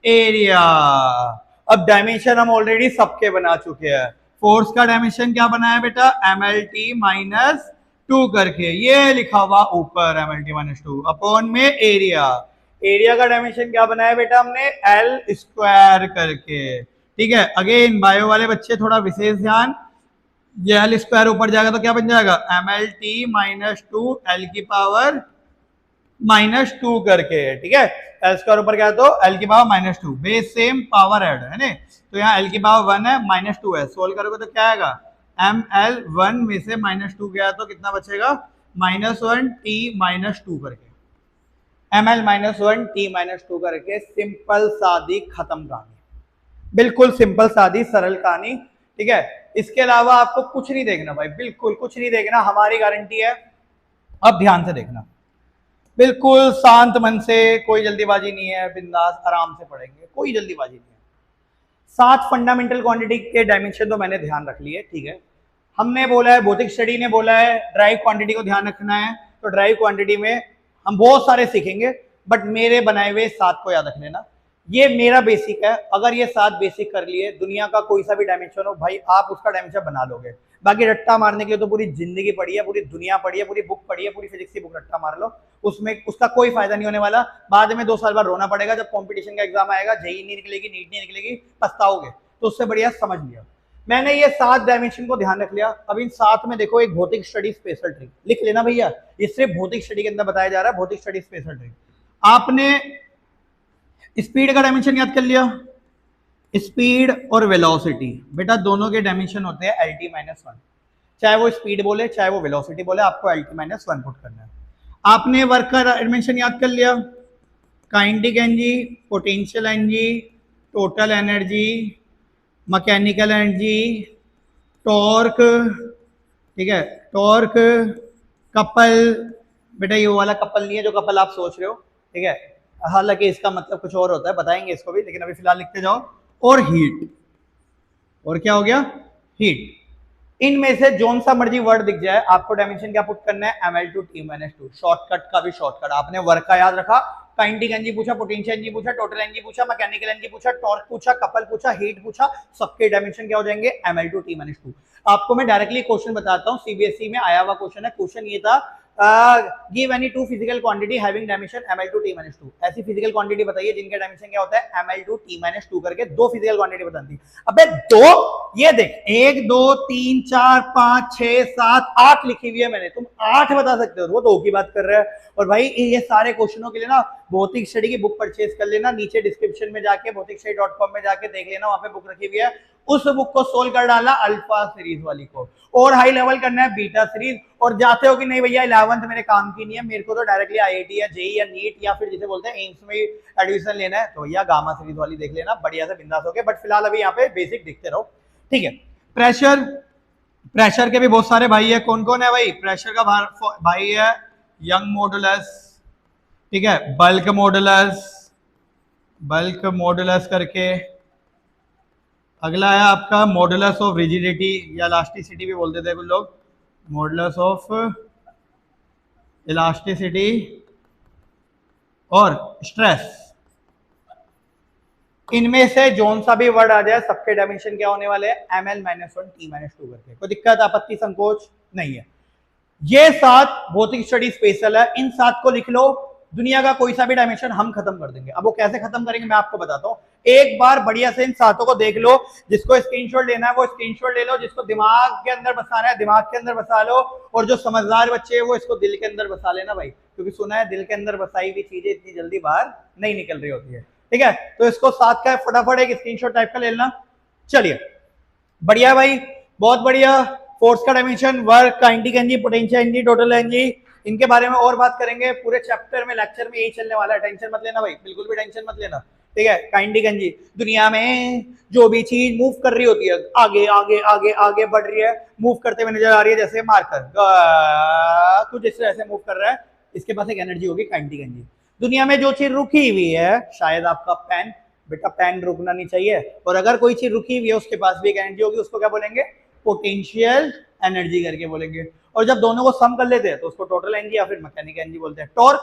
एरिया। अब डायमेंशन हम ऑलरेडी सबके बना चुके हैं। फोर्स का डायमेंशन क्या बनाया बेटा, MLT-2 करके, ये लिखा हुआ ऊपर MLT-2 अपॉन में एरिया। एरिया का डायमेंशन क्या बनाया बेटा हमने, L स्क्वायर करके, ठीक है। अगेन बायो वाले बच्चे थोड़ा विशेष ध्यान, ये L स्क्वायर ऊपर जाएगा तो क्या बन जाएगा, MLT-2 L की पावर -2 करके, ठीक है। L स्क्वायर ऊपर क्या है तो L की power -2, base same power add है ना, तो यहाँ L की पावर 1 है, -2 है, सोल्व करोगे तो क्या आएगा, ML1 में से -2 गया तो कितना बचेगा, -1T-2 करके, ML-1T-2 करके। सिंपल सादी खत्म कहानी, बिल्कुल सिंपल सादी सरल कहानी, ठीक है। इसके अलावा आपको कुछ नहीं देखना भाई, बिल्कुल कुछ नहीं देखना, हमारी गारंटी है। अब ध्यान से देखना, बिल्कुल शांत मन से, कोई जल्दीबाजी नहीं है, बिंदास आराम से पढ़ेंगे, कोई जल्दीबाजी नहीं है। 7 फंडामेंटल क्वांटिटी के डायमेंशन तो मैंने ध्यान रख लिए, ठीक है। हमने बोला है, भौतिक स्टडी ने बोला है ड्राइव क्वांटिटी को ध्यान रखना है, तो ड्राइव क्वांटिटी में हम बहुत सारे सीखेंगे, बट मेरे बनाए हुए 7 को याद रख लेना। ये मेरा बेसिक है, अगर ये 7 बेसिक कर लिए, दुनिया का कोई सा भी डायमेंशन हो भाई, आप उसका डायमेंशन बना लोगे। बाकी रट्टा मारने के लिए तो पूरी जिंदगी पड़ी है, पूरी दुनिया पड़ी है, पूरी बुक पड़ी है, पूरी फिजिक्स की बुक रट्टा मार लो, उसमें उसका कोई फायदा नहीं होने वाला। बाद में 2 साल बाद रोना पड़ेगा जब कंपटीशन का एग्जाम आएगा, जेई नहीं निकलेगी, नीट नहीं निकलेगी, पछताओगे। तो उससे बढ़िया समझ लिया। मैंने ये 7 डायमेंशन को ध्यान रख लिया। अब इन 7 में देखो, एक भौतिक स्टडी स्पेशल ट्रिक लिख लेना भैया, ये सिर्फ भौतिक स्टडी के अंदर बताया जा रहा है, भौतिक स्टडी स्पेशल ट्रिक। आपने स्पीड का डायमेंशन याद कर लिया, स्पीड और वेलोसिटी बेटा दोनों के डायमेंशन होते हैं LT - 1, चाहे वो स्पीड बोले चाहे वो वेलोसिटी बोले, आपको LT - 1 पुट करना है। आपने वर्क का डायमेंशन याद कर लिया, kinetic energy, potential energy, total energy, mechanical energy, torque, ठीक है, टॉर्क, कपल, बेटा ये वाला कपल नहीं है जो कपल आप सोच रहे हो, ठीक है, हालांकि इसका मतलब कुछ और होता है, बताएंगे इसको भी, लेकिन अभी फिलहाल लिखते जाओ। और हीट, और क्या हो गया, हीट। इनमें से जोन सा मर्जी वर्ड दिख जाए, आपको डायमेंशन क्या पुट करना है, ml/t-2। शॉर्टकट का भी शॉर्टकट, आपने वर्क का याद रखा, काइनेटिक एनर्जी पूछा, पोटेंशियल एनर्जी पूछा, टोटल एनर्जी पूछा, मैकेनिकल एनर्जी पूछा, टॉर्क पूछा, कपल पूछा, हीट पूछा, सबके डायमेंशन क्या हो जाएंगे, ml/t-2। आपको मैं डायरेक्टली क्वेश्चन बताता हूं, सीबीएसई में आया हुआ क्वेश्चन है। क्वेश्चन ये था, give any 2 physical quantity having dimension ml/t-2। ऐसी फिजिकल क्वांटिटी बताइए जिनका डायमेंशन क्या होता है, ml/t-2 करके 2 फिजिकल क्वांटिटी बताती। अबे 2, ये देख 1 2 3 4 5 6 7 8 लिखी हुई है मैंने, तुम 8 बता सकते हो, वो 2 की बात कर रहा है। और भाई ये सारे क्वेश्चनों के लिए ना भौतिक स्टडी की बुक परचेज कर लेना, नीचे डिस्क्रिप्शन में जाके भौतिकस्टडी.com में जाके देख लेना, वहां पे बुक रखी हुई है। उस बुक को सोल्व कर डाला अल्फा सीरीज वाली को, और हाई लेवल करना है बीटा सीरीज। और जाते हो कि नहीं भैया 11th मेरे काम की नहीं है, मेरे को तो डायरेक्टली आईआईटी या जेई या नीट या फिर जिसे बोलते हैं एम्स में एडमिशन लेना है, तो भैया गामा सीरीज वाली देख लेना, बढ़िया से बिंदास होके। बट फिलहाल अभी यहाँ पे बेसिक दिखते रहो, ठीक है। प्रेशर, प्रेशर के भी बहुत सारे भाई है, कौन कौन है भाई, प्रेशर का भाई है यंग मॉडुलस, ठीक है, बल्क मॉडुलस, बल्क मॉडुलस करके। अगला है आपका मॉडुलस ऑफ रिजिडिटी या इलास्टिसिटी भी बोलते थे कुछ लोग, मॉडुलस ऑफ इलास्टिसिटी और स्ट्रेस। इनमें से जोन सा भी वर्ड आ जाए, सबके डायमेंशन क्या होने वाले हैं, ml-1t-2 करके। कोई दिक्कत, आपत्ति, संकोच नहीं है। ये 7 भौतिक स्टडी स्पेशल है, इन 7 को लिख लो, दुनिया का कोई सा भी डायमेंशन हम खत्म कर देंगे। अब वो कैसे खत्म करेंगे मैं आपको बताता हूं, एक बार बढ़िया से इन 7 को देख लो, जिसको स्क्रीनशॉट लेना है वो स्क्रीनशॉट ले लो, जिसको दिमाग के अंदर बसाना है दिमाग के अंदर बसा लो, और जो समझदार बच्चे हैं वो इसको दिल के अंदर बसा लेना भाई, क्योंकि सुना है दिल के अंदर बसाई हुई चीजें इतनी जल्दी बाहर नहीं निकल रही होती है, ठीक है। तो इसको 7 का फटाफट एक स्क्रीनशॉट टाइप का ले लेना। चलिए बढ़िया भाई, बहुत बढ़िया। फोर्स का dimension, work, kinetic energy, potential energy, total energy, इनके बारे में और बात करेंगे पूरे चैप्टर में, लेक्चर में यही चलने वाला है, टेंशन मत लेना भाई, बिल्कुल भी टेंशन मत लेना, ठीक है। काइनेटिक एनर्जी, दुनिया में जो भी चीज मूव कर रही होती है, आगे आगे आगे आगे बढ़ रही है, मूव करते हुए नजर आ रही है, जैसे मार्कर कुछ इस तरह से मूव कर रहा है, इसके पास एक एनर्जी होगी काइनेटिक एनर्जी। दुनिया में जो चीज रुकी हुई है, शायद आपका पेन, बेटा पेन रुकना नहीं चाहिए, और अगर कोई चीज रुकी हुई है उसके पास भी एक एनर्जी होगी, उसको क्या बोलेंगे, पोटेंशियल एनर्जी करके बोलेंगे। और जब दोनों को सम कर लेते हैं तो उसको टोटल एनर्जी या फिर मैकेनिकल एनर्जी बोलते हैं। टॉर्क,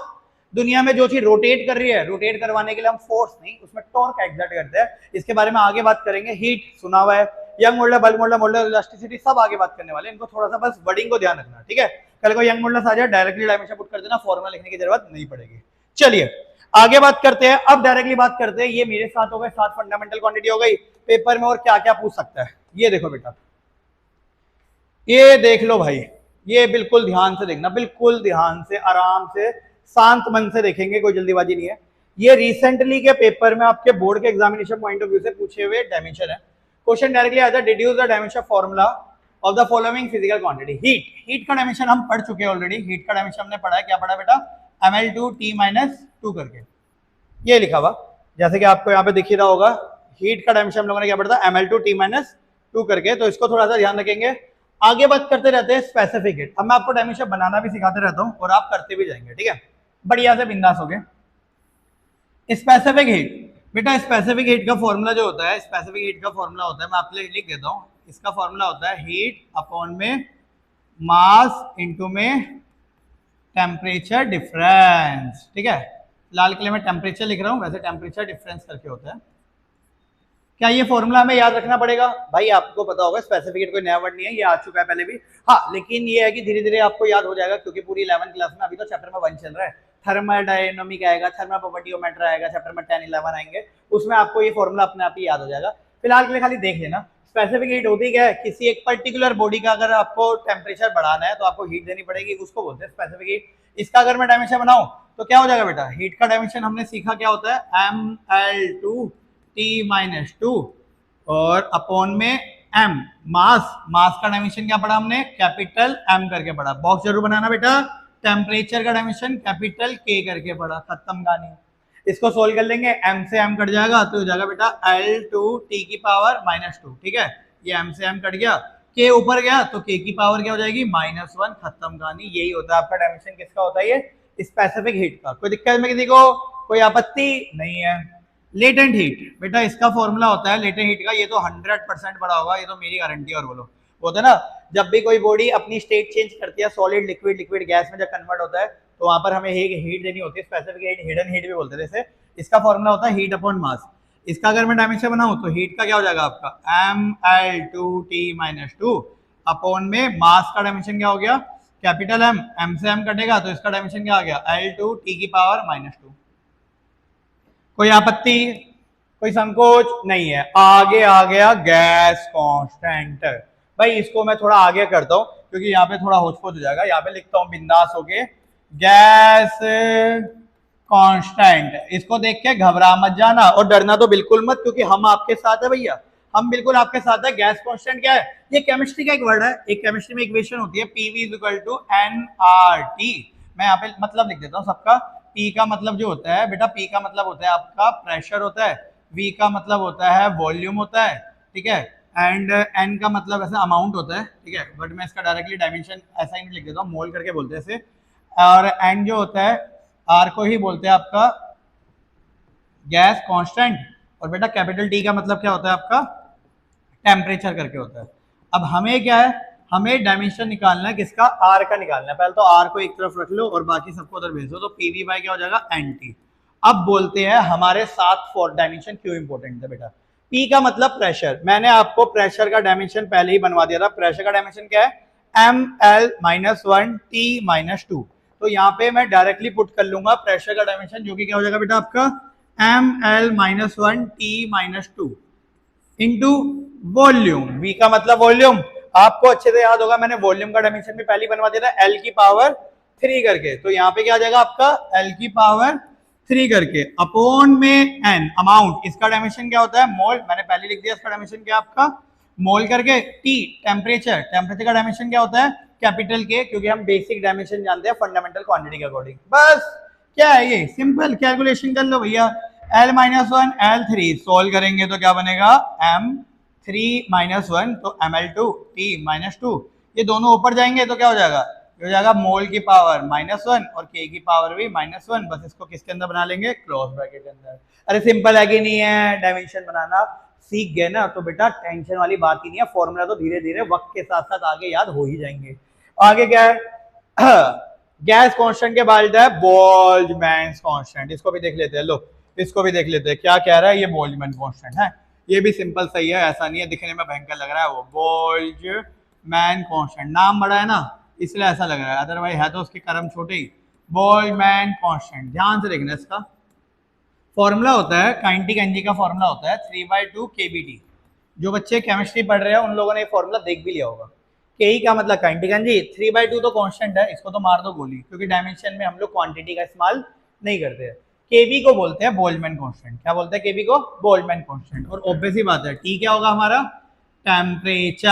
दुनिया में जो चीज रोटेट कर रही है, रोटेट करवाने के लिए हम फोर्स नहीं, उसमें टॉर्क एक्सर्ट करते हैं, इसके बारे में आगे बात करेंगे। हीट सुना हुआ है, young modulus, bulk modulus, modulus elasticity सब आगे बात करने वाले हैं, इनको थोड़ा सा बस वर्डिंग को ध्यान रखना, ठीक है। कल को यंग मॉडुलस आ जाए डायरेक्टली डायमेंशन पुट कर देना, फॉर्मूला लिखने की जरूरत नहीं पड़ेगी। चलिए आगे बात करते हैं, अब डायरेक्टली बात करते हैं, ये मेरे साथ हो गए 7 फंडामेंटल क्वांटिटी हो गई। पेपर में और क्या क्या पूछ सकता है, ये देखो बेटा, ये देख लो भाई, ये बिल्कुल ध्यान से देखना, बिल्कुल ध्यान से, आराम से, शांत मन से देखेंगे, कोई जल्दीबाजी नहीं है। ये रिसेंटली के पेपर में आपके बोर्ड के एग्जामिनेशन पॉइंट ऑफ व्यू से पूछे हुए डायमेंशन है। क्वेश्चन डायरेक्टली आता है, deduce the dimension formula of the following physical quantity. Heat, heat का डायमेंशन हम पढ़ चुके हैं ऑलरेडी, हीट का डायमेंशन हमने पढ़ा है, क्या पढ़ा बेटा, ml/t-2 करके, ये लिखा हुआ, जैसे कि आपको यहाँ पे दिख ही रहा होगा, हीट का डायमेंशन हम लोगों ने क्या पढ़ा था, ml/t-2 करके, तो इसको थोड़ा सा ध्यान रखेंगे। आगे बात करते रहते हैं स्पेसिफिक हीट, अब मैं आपको डायमेंशन बनाना भी सिखाते रहता हूँ और आप करते भी जाएंगे, ठीक है, बढ़िया से बिंदास हो गए। स्पेसिफिक हीट, बेटा स्पेसिफिक हीट का फॉर्मूला जो होता है, स्पेसिफिक हीट का फॉर्मूला होता है, मैं आपके लिए लिख देता हूँ, इसका फॉर्मूला होता है हीट अपॉन में मास इनटू में टेम्परेचर डिफरेंस, ठीक है। फिलहाल के लिए मैं टेम्परेचर लिख रहा हूँ, वैसे टेम्परेचर डिफरेंस करके होता है। क्या ये फॉर्मूला हमें याद रखना पड़ेगा? भाई आपको पता होगा, स्पेसिफिकेट कोई नया वर्ड नहीं है, ये आ चुका है पहले भी। हाँ, लेकिन ये है कि धीरे धीरे आपको याद हो जाएगा, क्योंकि पूरी 11th क्लास में, अभी तो चैप्टर में 1 चल रहा है, थर्मोडायनामिक आएगा, थर्मोप्रॉपर्टीओमेट्र आएगा, चैप्टर में 10, 11 आएंगे, उसमें आपको ये फॉर्मूला अपने आप ही याद हो जाएगा। फिलहाल के लिए खाली देख लेना। स्पेसिफिक हीट होती क्या है? किसी एक पर्टिकुलर बॉडी का अगर आपको टेम्परेचर बढ़ाना है तो आपको हीट देनी पड़ेगी, उसको बोलते हैं स्पेसिफिक हीट। इसका अगर मैं डायमेंशन बनाऊं तो क्या हो जाएगा बेटा? हीट का डायमेंशन हमने सीखा क्या होता है, mL2T-2 और अपॉन में m, मास का डायमेंशन क्या पढ़ा हमने? कैपिटल M करके पढ़ा। बॉक्स जरूर बनाना बेटा। टेम्परेचर का डायमेंशन कैपिटल K करके पढ़ा। खत्म कहानी। इसको सोल्व कर लेंगे, m से m कट जाएगा तो हो जाएगा बेटा L2T⁻²। ठीक है, ये m से m कट गया, k ऊपर गया तो k की पावर क्या हो जाएगी? -1। खत्म कहानी। यही होता है आपका डायमेंशन। किसका होता है ये? स्पेसिफिक हीट का। कोई दिक्कत में किसी को? कोई आपत्ति नहीं है। लेटेंट हीट बेटा, इसका फॉर्मूला होता है लेटेंट हीट का, ये तो 100% पड़ा होगा, ये तो मेरी गारंटी। और बोलो, होता है ना, जब भी कोई बॉडी अपनी स्टेट चेंज करती है, सॉलिड लिक्विड, लिक्विड गैस में जब कन्वर्ट होता है, तो वहां पर हमें हीट देनी होती है, स्पेसिफिक हीट, हिडन हीट भी बोलते हैं। जैसे इसका फॉर्मूला होता है हीट अपॉन मास। इसका अगर मैं डायमेंशन बनाऊं तो हीट का क्या हो जाएगा आपका? mL2T-2 अपॉन में मास का डायमेंशन क्या हो गया? कैपिटल M से M कटेगा तो इसका डायमेंशन क्या आ गया? L2T⁻²। कोई आपत्ति, कोई संकोच नहीं है। आगे आ गया गैस कांस्टेंट। भाई इसको मैं थोड़ा आगे करता हूं क्योंकि यहाँ पे थोड़ा होच-पोच हो जाएगा। यहाँ पे लिखता हूं बिंदास होके, गैस कांस्टेंट। इसको देख के घबरा मत जाना और डरना तो बिल्कुल मत, क्योंकि हम आपके साथ है भैया, हम बिल्कुल आपके साथ है। गैस कांस्टेंट क्या है? ये केमिस्ट्री का एक वर्ड है। एक केमिस्ट्री में इक्वेशन होती है PV=nRT। मैं यहाँ पे मतलब लिख देता हूँ सबका। P का मतलब जो होता है बेटा, P का मतलब होता है आपका प्रेशर होता है, V का मतलब होता है वॉल्यूम होता है, ठीक है, एंड N का मतलब ऐसे अमाउंट होता है, ठीक है, बट मैं इसका डायरेक्टली डायमेंशन ऐसा ही लिख देता हूँ, मोल करके बोलते हैं इसे। और N जो होता है, R को ही बोलते हैं आपका गैस कांस्टेंट। और बेटा कैपिटल T का मतलब क्या होता है आपका? टेम्परेचर करके होता है। अब हमें क्या है? हमें डायमेंशन निकालना है, किसका? R का निकालना है। पहले तो R को एक तरफ रख लो और बाकी सबको उधर भेज दो, तो PV बाय क्या हो जाएगा? NT। अब बोलते हैं हमारे साथ फॉर डायमेंशन क्यों इंपॉर्टेंट है बेटा। P का मतलब प्रेशर। मैंने आपको प्रेशर का डायमेंशन पहले ही बनवा दिया था। प्रेशर का डायमेंशन क्या है? mL-1T-2। तो यहाँ पे मैं डायरेक्टली पुट कर लूंगा प्रेशर का डायमेंशन, जो कि क्या हो जाएगा बेटा आपका? mL-1T-2 into volume. V का मतलब वॉल्यूम। आपको अच्छे से याद होगा, मैंने वॉल्यूम का डायमेंशन भी पहले बनवा दिया था, L की पावर 3 करके। तो यहाँ पे क्या आ जाएगा आपका? L की पावर 3 करके अपॉन में N अमाउंट। इसका डायमेंशन क्या होता है? मोल। मैंने पहले लिख दिया इसका डायमेंशन क्या आपका? मोल करके। T temperature. टेम्परेचर का डायमेंशन क्या होता है? कैपिटल K, क्योंकि हम बेसिक डायमेंशन जानते हैं फंडामेंटल क्वांटिटी के अकॉर्डिंग। बस क्या है ये? सिंपल कैलकुलेशन कर लो भैया। L-1 L3 सोल्व करेंगे तो क्या बनेगा? M3-1 तो mL2T-2। ये दोनों ऊपर जाएंगे तो क्या हो जाएगा? ये हो जाएगा मोल की पावर -1 और K की पावर भी -1। बस इसको किसके अंदर बना लेंगे? क्रॉस ब्रैकेट के अंदर। अरे सिंपल है कि नहीं है? डायमेंशन बनाना सीख गए ना तो बेटा टेंशन वाली बात ही नहीं है। फॉर्मूला तो धीरे धीरे वक्त के साथ साथ आगे याद हो ही जाएंगे। आगे क्या है? गैस कांस्टेंट के बाद है बोल्ट्जमैन कांस्टेंट। इसको भी देख लेते हैं। लो इसको भी देख लेते हैं क्या कह रहा है। ये बोल्ट्जमैन कांस्टेंट है, ये भी सिंपल सही है, ऐसा नहीं है दिखने में भयंकर लग रहा है। वो बोल्ट्जमैन कांस्टेंट, नाम बड़ा है ना इसलिए ऐसा लग रहा है, अदरवाइज है तो उसके कर्म छोटे ही। बोल्ट्जमैन कांस्टेंट ध्यान से देखना। इसका फॉर्मूला होता है, काइनेटिक एनर्जी का फॉर्मूला होता है 3/2 kBT। जो बच्चे केमिस्ट्री पढ़ रहे हैं उन लोगों ने फॉर्मूला देख भी लिया होगा। के का मतलब काइनेटिक एनर्जी, 3/2 तो कांस्टेंट है, इसको तो मार दो गोली, क्योंकि डायमेंशन में हम लोग क्वांटिटी का इस्तेमाल नहीं करते हैं। केबी को बोलते हैं बोल्ट्जमैन कांस्टेंट। क्या बोलते हैं केबी को? Boltzmann constant. और ऑब्वियस ही बात है टी क्या होगा हमारा? टेम्परेचर।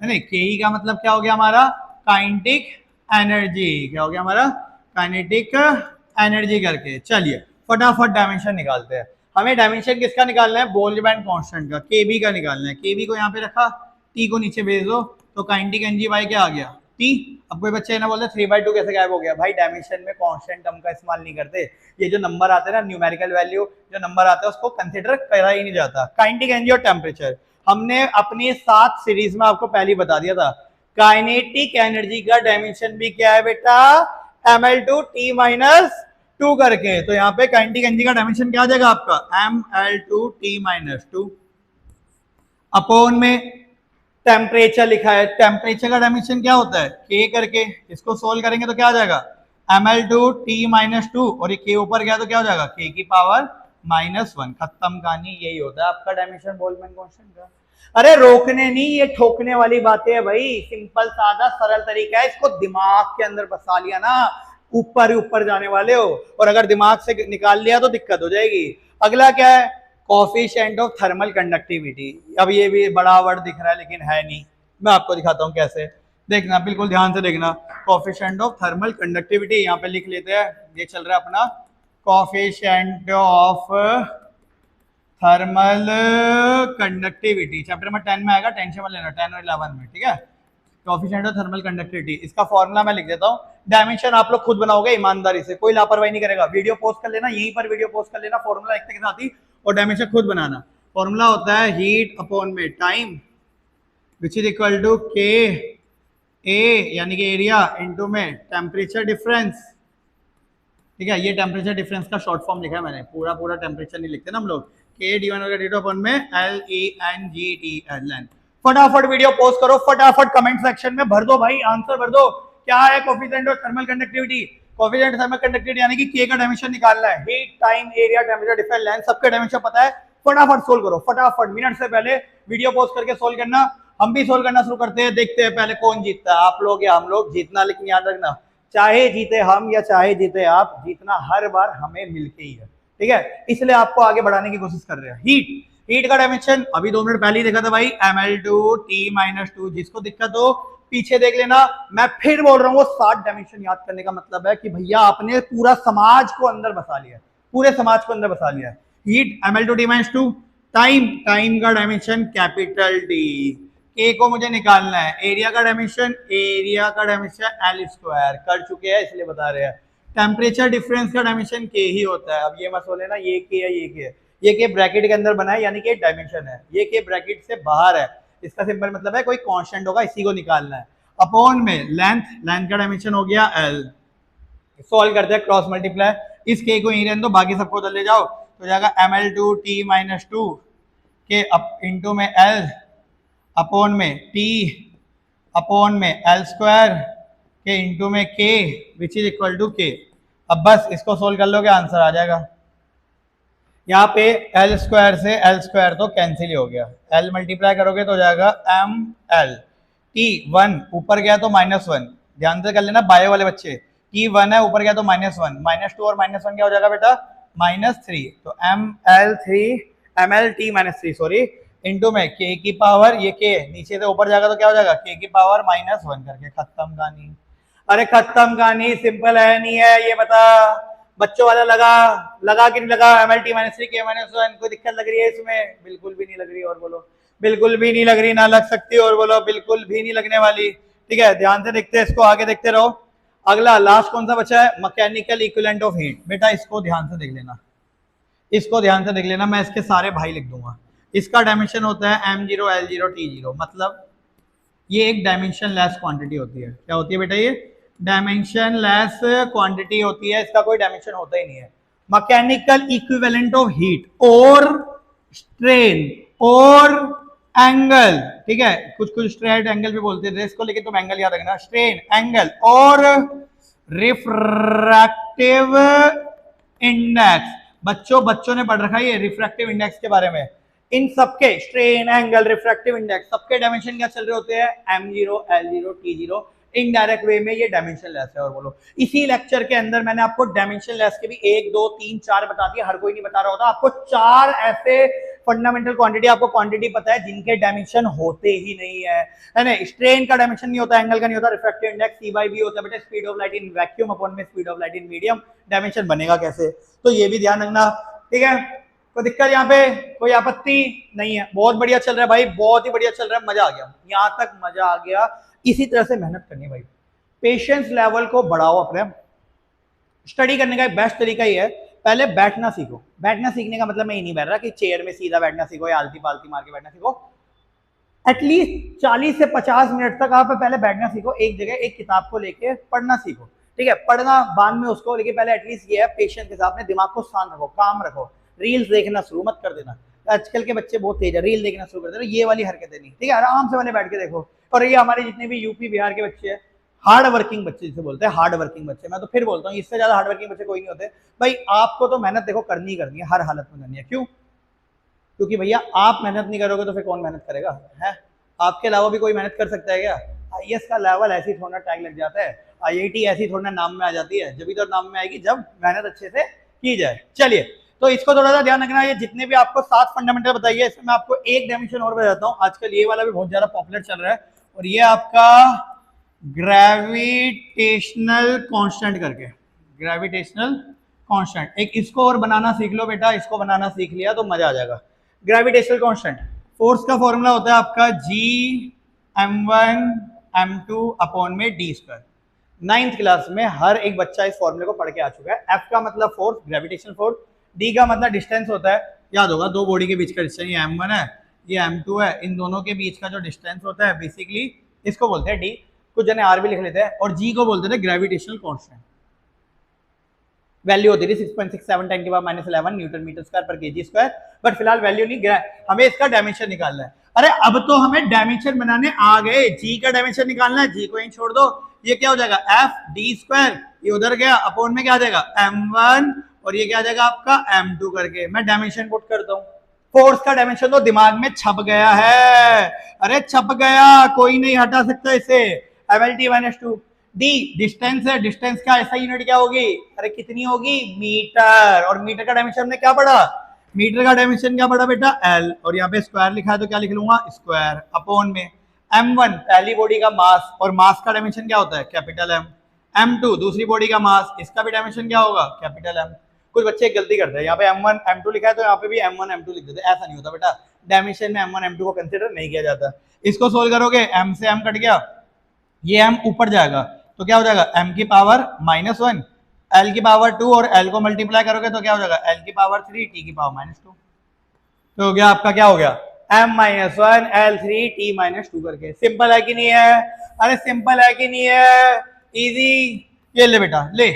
नहीं, के का मतलब क्या हो गया हमारा? Kinetic energy. क्या हो गया हमारा? काइनेटिक एनर्जी करके। चलिए फटाफट डायमेंशन निकालते हैं। हमें डायमेंशन किसका निकालना है? बोल्ट्जमैन कांस्टेंट का, केबी का निकालना है। केबी को यहाँ पे रखा, टी को नीचे भेज दो, तो काइनेटिक एनर्जी वाई क्या आ गया? टी। अब कोई बच्चे ना बोलते 3/2 कैसे गायब हो गया? भाई डायमेंशन में कांस्टेंट टर्म का इस्तेमाल नहीं करते। ये जो नंबर आते हैं ना, न्यूमेरिकल वैल्यू जो नंबर आता है उसको कंसीडर करा ही नहीं जाता। काइनेटिक एनर्जी और टेम्परेचर हमने अपनी 7 सीरीज में आपको पहले बता दिया था। काइनेटिक एनर्जी का डायमेंशन भी क्या है बेटा? mL2T-2 2 करके, तो यहाँ पे कैंटी कैंजी का डायमेंशन क्या आ जाएगा आपका ml2t-2 अपोन में टेम्परेचर लिखा है, टेम्परेचर का डायमेंशन क्या होता है k करके, इसको सोल्व करेंगे तो क्या आ जाएगा ml2t-2 और ये k ऊपर गया तो क्या हो जाएगा k की पावर -1। खत्म कहानी, यही होता है आपका डायमेंशन बोल्ट्जमैन कांस्टेंट का। अरे रोकने नहीं, ये ठोकने वाली बातें है भाई, सिंपल सादा सरल तरीका है, इसको दिमाग के अंदर बसा लिया ना, ऊपर ही ऊपर जाने वाले हो, और अगर दिमाग से निकाल लिया तो दिक्कत हो जाएगी। अगला क्या है, कोफिशिएंट ऑफ थर्मल कंडक्टिविटी। अब ये भी बड़ा वर्ड दिख रहा है लेकिन है नहीं, मैं आपको दिखाता हूँ कैसे, देखना बिल्कुल ध्यान से देखना। कोफिशिएंट ऑफ थर्मल कंडक्टिविटी यहाँ पे लिख लेते हैं, ये चल रहा है अपना coefficient of thermal conductivity, chapter number 10 में आएगा, टेंशन में लेना 10 और 11 में, ठीक है। कोफिशिएंट ऑफ थर्मल कंडक्टिविटी, इसका फॉर्मूला मैं लिख देता हूँ, डायमेंशन आप लोग खुद बनाओगे ईमानदारी से, कोई लापरवाही नहीं करेगा। वीडियो पोस्ट कर लेना, यहीं पर वीडियो पोस्ट कर लेना, फॉर्मूला लिखने के साथ ही, और डायमेंशन खुद बनाना। फॉर्मूला होता है हीट अपॉन में time which is equal to K A यानी कि एरिया इनटू में टेम्परेचर डिफरेंस, ठीक है। ये टेम्परेचर डिफरेंस का शॉर्ट फॉर्म लिखा है मैंने, पूरा टेम्परेचर नहीं लिखते ना हम लोग, के डी1 अपॉन में LENGTLN। फटाफट वीडियो पोस्ट करो, फटाफट कमेंट सेक्शन में भर दो भाई, आंसर भर दो, क्या है coefficient of thermal conductivity. Coefficient thermal conductivity यानी कि के का डायमेंशन निकालना है, heat time area temperature difference length सबके डायमेंशन पता है, फटाफट सोल्व करो, फटाफट मिनट से पहले वीडियो पोस्ट करके सोल्व करना। हम भी सोल्व करना शुरू करते हैं, देखते हैं पहले कौन जीतता है, आप लोग या हम लोग। जीतना लेकिन याद रखना, चाहे जीते हम या चाहे जीते आप, जीतना हर बार हमें मिलके ही है, ठीक है। इसलिए आपको आगे बढ़ाने की कोशिश कर रहे हैं। हीट का डायमेंशन अभी 2 मिनट पहले ही देखा था भाई, ml2t-2। जिसको दिक्कत हो पीछे देख लेना, मैं फिर बोल रहा हूँ, वो 60 डायमेंशन याद करने का मतलब है कि भैया आपने पूरा समाज को अंदर बसा लिया, पूरे समाज को अंदर बसा लिया। हीट ml2t-2, टाइम का डायमेंशन कैपिटल डी, के को मुझे निकालना है, एरिया का डायमेंशन L² कर चुके हैं इसलिए बता रहे हैं। टेम्परेचर डिफरेंस का डायमेंशन के ही होता है। अब ये मत बोले ना ये के है ये के है, ये के ब्रैकेट के अंदर बना है यानी कि डायमेंशन है, ये के ब्रैकेट से बाहर है, इसका सिंपल मतलब है कोई कांस्टेंट होगा, इसी को निकालना है। अपॉन में लेंथ का डायमेंशन हो गया L, सॉल्व करते हैं क्रॉस मल्टीप्लाई, इस के को यहीं रहने दो, बाकी सबको उधर ले जाओ, तो जाएगा ml2t-2 के इंटू में L अपॉन में T अपॉन में L² के इंटू में K which is equal to K। अब बस इसको सोल्व कर लोगे आंसर आ जाएगा। यहाँ पे L² से L² तो कैंसिल ही हो गया, L मल्टीप्लाई करोगे तो हो जाएगा ml, T1 ऊपर गया तो -1, ध्यान से कर लेना बायो वाले बच्चे, T1 है ऊपर गया तो -1, -2 और -1 क्या हो जाएगा बेटा -3, तो mlt-3 सॉरी इंटू में k की पावर, ये k नीचे से ऊपर जाएगा तो क्या हो जाएगा k की पावर -1 करके। खत्म कहानी। अरे खत्म कहानी, सिंपल है नहीं है ये बता, बच्चों वाला लगा कि नहीं लगा, mlt-3 k-1, कोई दिक्कत लग रही है इसमें? बिल्कुल भी नहीं लग रही, और बोलो बिल्कुल भी नहीं लग रही, ना लग सकती, और बोलो बिल्कुल भी नहीं लगने वाली, ठीक है। ध्यान से देखते हैं इसको, आगे देखते रहो। अगला लास्ट कौन सा बचा है, मैकेनिकल इक्विवेलेंट ऑफ हीट। बेटा इसको ध्यान से देख लेना, इसको ध्यान से देख लेना, मैं इसके सारे भाई लिख दूंगा। इसका डायमेंशन होता है m0 L0 T0, मतलब ये एक डायमेंशन लेस क्वांटिटी होती है। क्या होती है बेटा, ये डायमेंशन लेस क्वांटिटी होती है, इसका कोई डायमेंशन होता ही नहीं है। मैकेनिकल इक्विवेलेंट ऑफ हीट और स्ट्रेन और एंगल, ठीक है, कुछ स्ट्रेट एंगल भी बोलते हैं इसको, लेकिन तुम एंगल याद रखना, स्ट्रेन एंगल और रिफ्रैक्टिव इंडेक्स। बच्चों ने पढ़ रखा है ये रिफ्रैक्टिव इंडेक्स के बारे में। इन सबके स्ट्रेन एंगल रिफ्रैक्टिव इंडेक्स सबके डायमेंशन क्या चल रहे होते हैं, m0 L0 T0। Indirect way में ये डायमेंशन लेस है। और बोलो इसी लेक्चर के अंदर मैंने आपको डायमेंशन लेस के भी 1 2 3 4 बता दिया, हर कोई नहीं बता रहा होता। आपको 4 ऐसे फंडामेंटल क्वांटिटी आपको क्वांटिटी पता है जिनके डायमेंशन होते ही नहीं है ना। स्ट्रेन का डायमेंशन नहीं होता, एंगल का नहीं होता, रिफ्रैक्टिव इंडेक्स C/V होता है बेटा, speed of light in vacuum upon में speed of light in medium. Dimension बनेगा कैसे, तो ये भी ध्यान रखना, ठीक है। कोई दिक्कत यहाँ पे, कोई आपत्ति नहीं है? बहुत बढ़िया चल रहा है भाई, बहुत ही बढ़िया चल रहा है, मजा आ गया, यहाँ तक मजा आ गया। इसी तरह से मेहनत करनी है भाई, पेशेंस लेवल को बढ़ाओ अपने। स्टडी करने का एक बेस्ट तरीका ही है, पहले बैठना सीखो। बैठना सीखने का मतलब मैं ये नहीं बैठ रहा कि चेयर में सीधा बैठना सीखो या आलती पालती मार के बैठना सीखो। एटलीस्ट 40 से 50 मिनट तक आप पहले बैठना सीखो, एक जगह एक किताब को लेके पढ़ना सीखो। ठीक है, पढ़ना बाद में उसको, लेकिन पहले एटलीस्ट ये है पेशेंस के साथ अपने दिमाग को शांत रखो, काम रखो, रील्स देखना शुरू मत कर देना। आजकल के बच्चे बहुत तेज है, रील देखना शुरू कर देना, ये वाली हरकतें नहीं, ठीक है, आराम से मैंने बैठ के देखो। और ये हमारे जितने भी यूपी बिहार के बच्चे हैं, हार्ड वर्किंग बच्चे जिसे बोलते हैं, हार्ड वर्किंग बच्चे, मैं तो फिर बोलता हूँ इससे ज्यादा हार्ड वर्किंग बच्चे कोई नहीं होते भाई। आपको तो मेहनत देखो करनी करनी है, हर हालत में करनी है। क्यों? क्योंकि भैया आप मेहनत नहीं करोगे तो फिर कौन मेहनत करेगा? है आपके अलावा भी कोई मेहनत कर सकता है क्या? आईएएस का लेवल ऐसी थोड़ा टैग लग जाता है, आईआईटी ऐसी थोड़ा नाम में आ जाती है, जब भी तो नाम में आएगी जब मेहनत अच्छे से की जाए। चलिए, तो इसको थोड़ा सा ध्यान रखना। ये जितने भी आपको 7 फंडामेंटल बताइए, इसमें मैं आपको एक डायमेंशन और बताता हूँ, आजकल ये वाला भी बहुत ज्यादा पॉपुलर चल रहा है, और ये आपका ग्रेविटेशनल कांस्टेंट करके, ग्रेविटेशनल कांस्टेंट, एक इसको और बनाना सीख लो बेटा, इसको बनाना सीख लिया तो मजा आ जाएगा। ग्रेविटेशनल कांस्टेंट, फोर्स का फॉर्मूला होता है आपका G(m1 m2) अपॉन में d²। 9th क्लास में हर एक बच्चा इस फॉर्मूले को पढ़ के आ चुका है। F का मतलब फोर्स, ग्रेविटेशनल फोर्स, D का मतलब डिस्टेंस होता है, याद होगा, दो बॉडी के बीच का डिस्टेंस, ये m1 है ये m2 है, इन दोनों के बीच का जो डिस्टेंस होता है बेसिकली इसको बोलते हैं D, कुछ जने R भी लिख लेते हैं, और G को बोलते थे ग्रेविटेशनल कांस्टेंट। वैल्यू होती थी 6.67 10 की पावर -11 न्यूटन मीटर स्क्वायर पर केजी स्क्वायर, बट फिलहाल वैल्यू नहीं, हमें इसका डायमेंशन निकालना है। अरे अब तो हमें डायमेंशन बनाने आ गए, जी का डायमेंशन निकालना है, जी को यहीं छोड़ दो, ये क्या हो जाएगा f(d²), ये उधर गया, अपॉन में क्या आ जाएगा m1, और ये क्या आ जाएगा आपका m2 करके। मैं डायमेंशन पुट करता हूँ, फोर्स का डायमेंशन तो दिमाग में छप गया है, अरे छप गया, कोई नहीं हटा सकता इसे, mlt-2। डी डिस्टेंस है, डिस्टेंस का ऐसा यूनिट क्या होगी, अरे कितनी होगी, मीटर, और मीटर का डायमेंशन हमने क्या पढ़ा, मीटर का डायमेंशन क्या पढ़ा बेटा, एल, और यहाँ पे स्क्वायर लिखा है तो क्या लिख लूंगा, स्क्वायर, अपॉन में m1 पहली बॉडी का मास, और मास का डायमेंशन क्या होता है, कैपिटल M, m2 दूसरी बॉडी का मास, इसका भी डायमेंशन क्या होगा, कैपिटल M। कुछ बच्चे गलती करते हैं, यहाँ पे m1 m2 लिखा है तो यहाँ पे भी m1 m2 लिख देते हैं, ऐसा नहीं होता बेटा, डायमेंशन में m1 m2 को कंसिडर नहीं किया जाता। इसको सोल्व करोगे, m से m कट गया, ये m ऊपर जाएगा तो क्या हो जाएगा, m की पावर -1, l की पावर 2, और l को मल्टीप्लाई करोगे तो क्या हो जाएगा, l की पावर 3, t की पावर -2, तो हो गया आपका, क्या हो गया, m-1 l3 t-2 करके। सिंपल है कि नहीं है, अरे सिंपल है कि नहीं है, इजी। ये ले बेटा, ले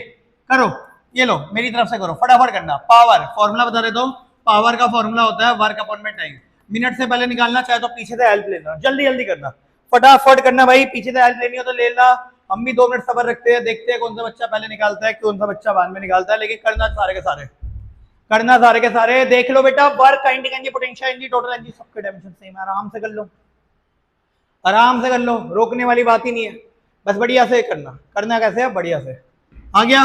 करो, ये लो मेरी तरफ से करो, फटाफट करना। पावर फॉर्मूला बता देता हूँ, पावर का फॉर्मूला होता है वर्क अपॉन में टाइम। मिनट से पहले निकालना चाहे तो पीछे से हेल्प लेना, जल्दी जल्दी करना, फटाफट करना भाई, पीछे से हेल्प लेनी हो तो ले लेना। हम भी 2 मिनट सबर रखते हैं, देखते हैं कौन सा बच्चा पहले निकालता है, कौन सा बच्चा बाद में निकालता है, लेकिन करना सारे के सारे, करना सारे के सारे। देख लो बेटा, work, kinetic energy, potential energy, total energy, सबके डायमेंशन सेम है, आराम से कर लो, आराम से कर लो, रोकने वाली बात ही नहीं है, बस बढ़िया से करना। करना कैसे है, बढ़िया से। आ गया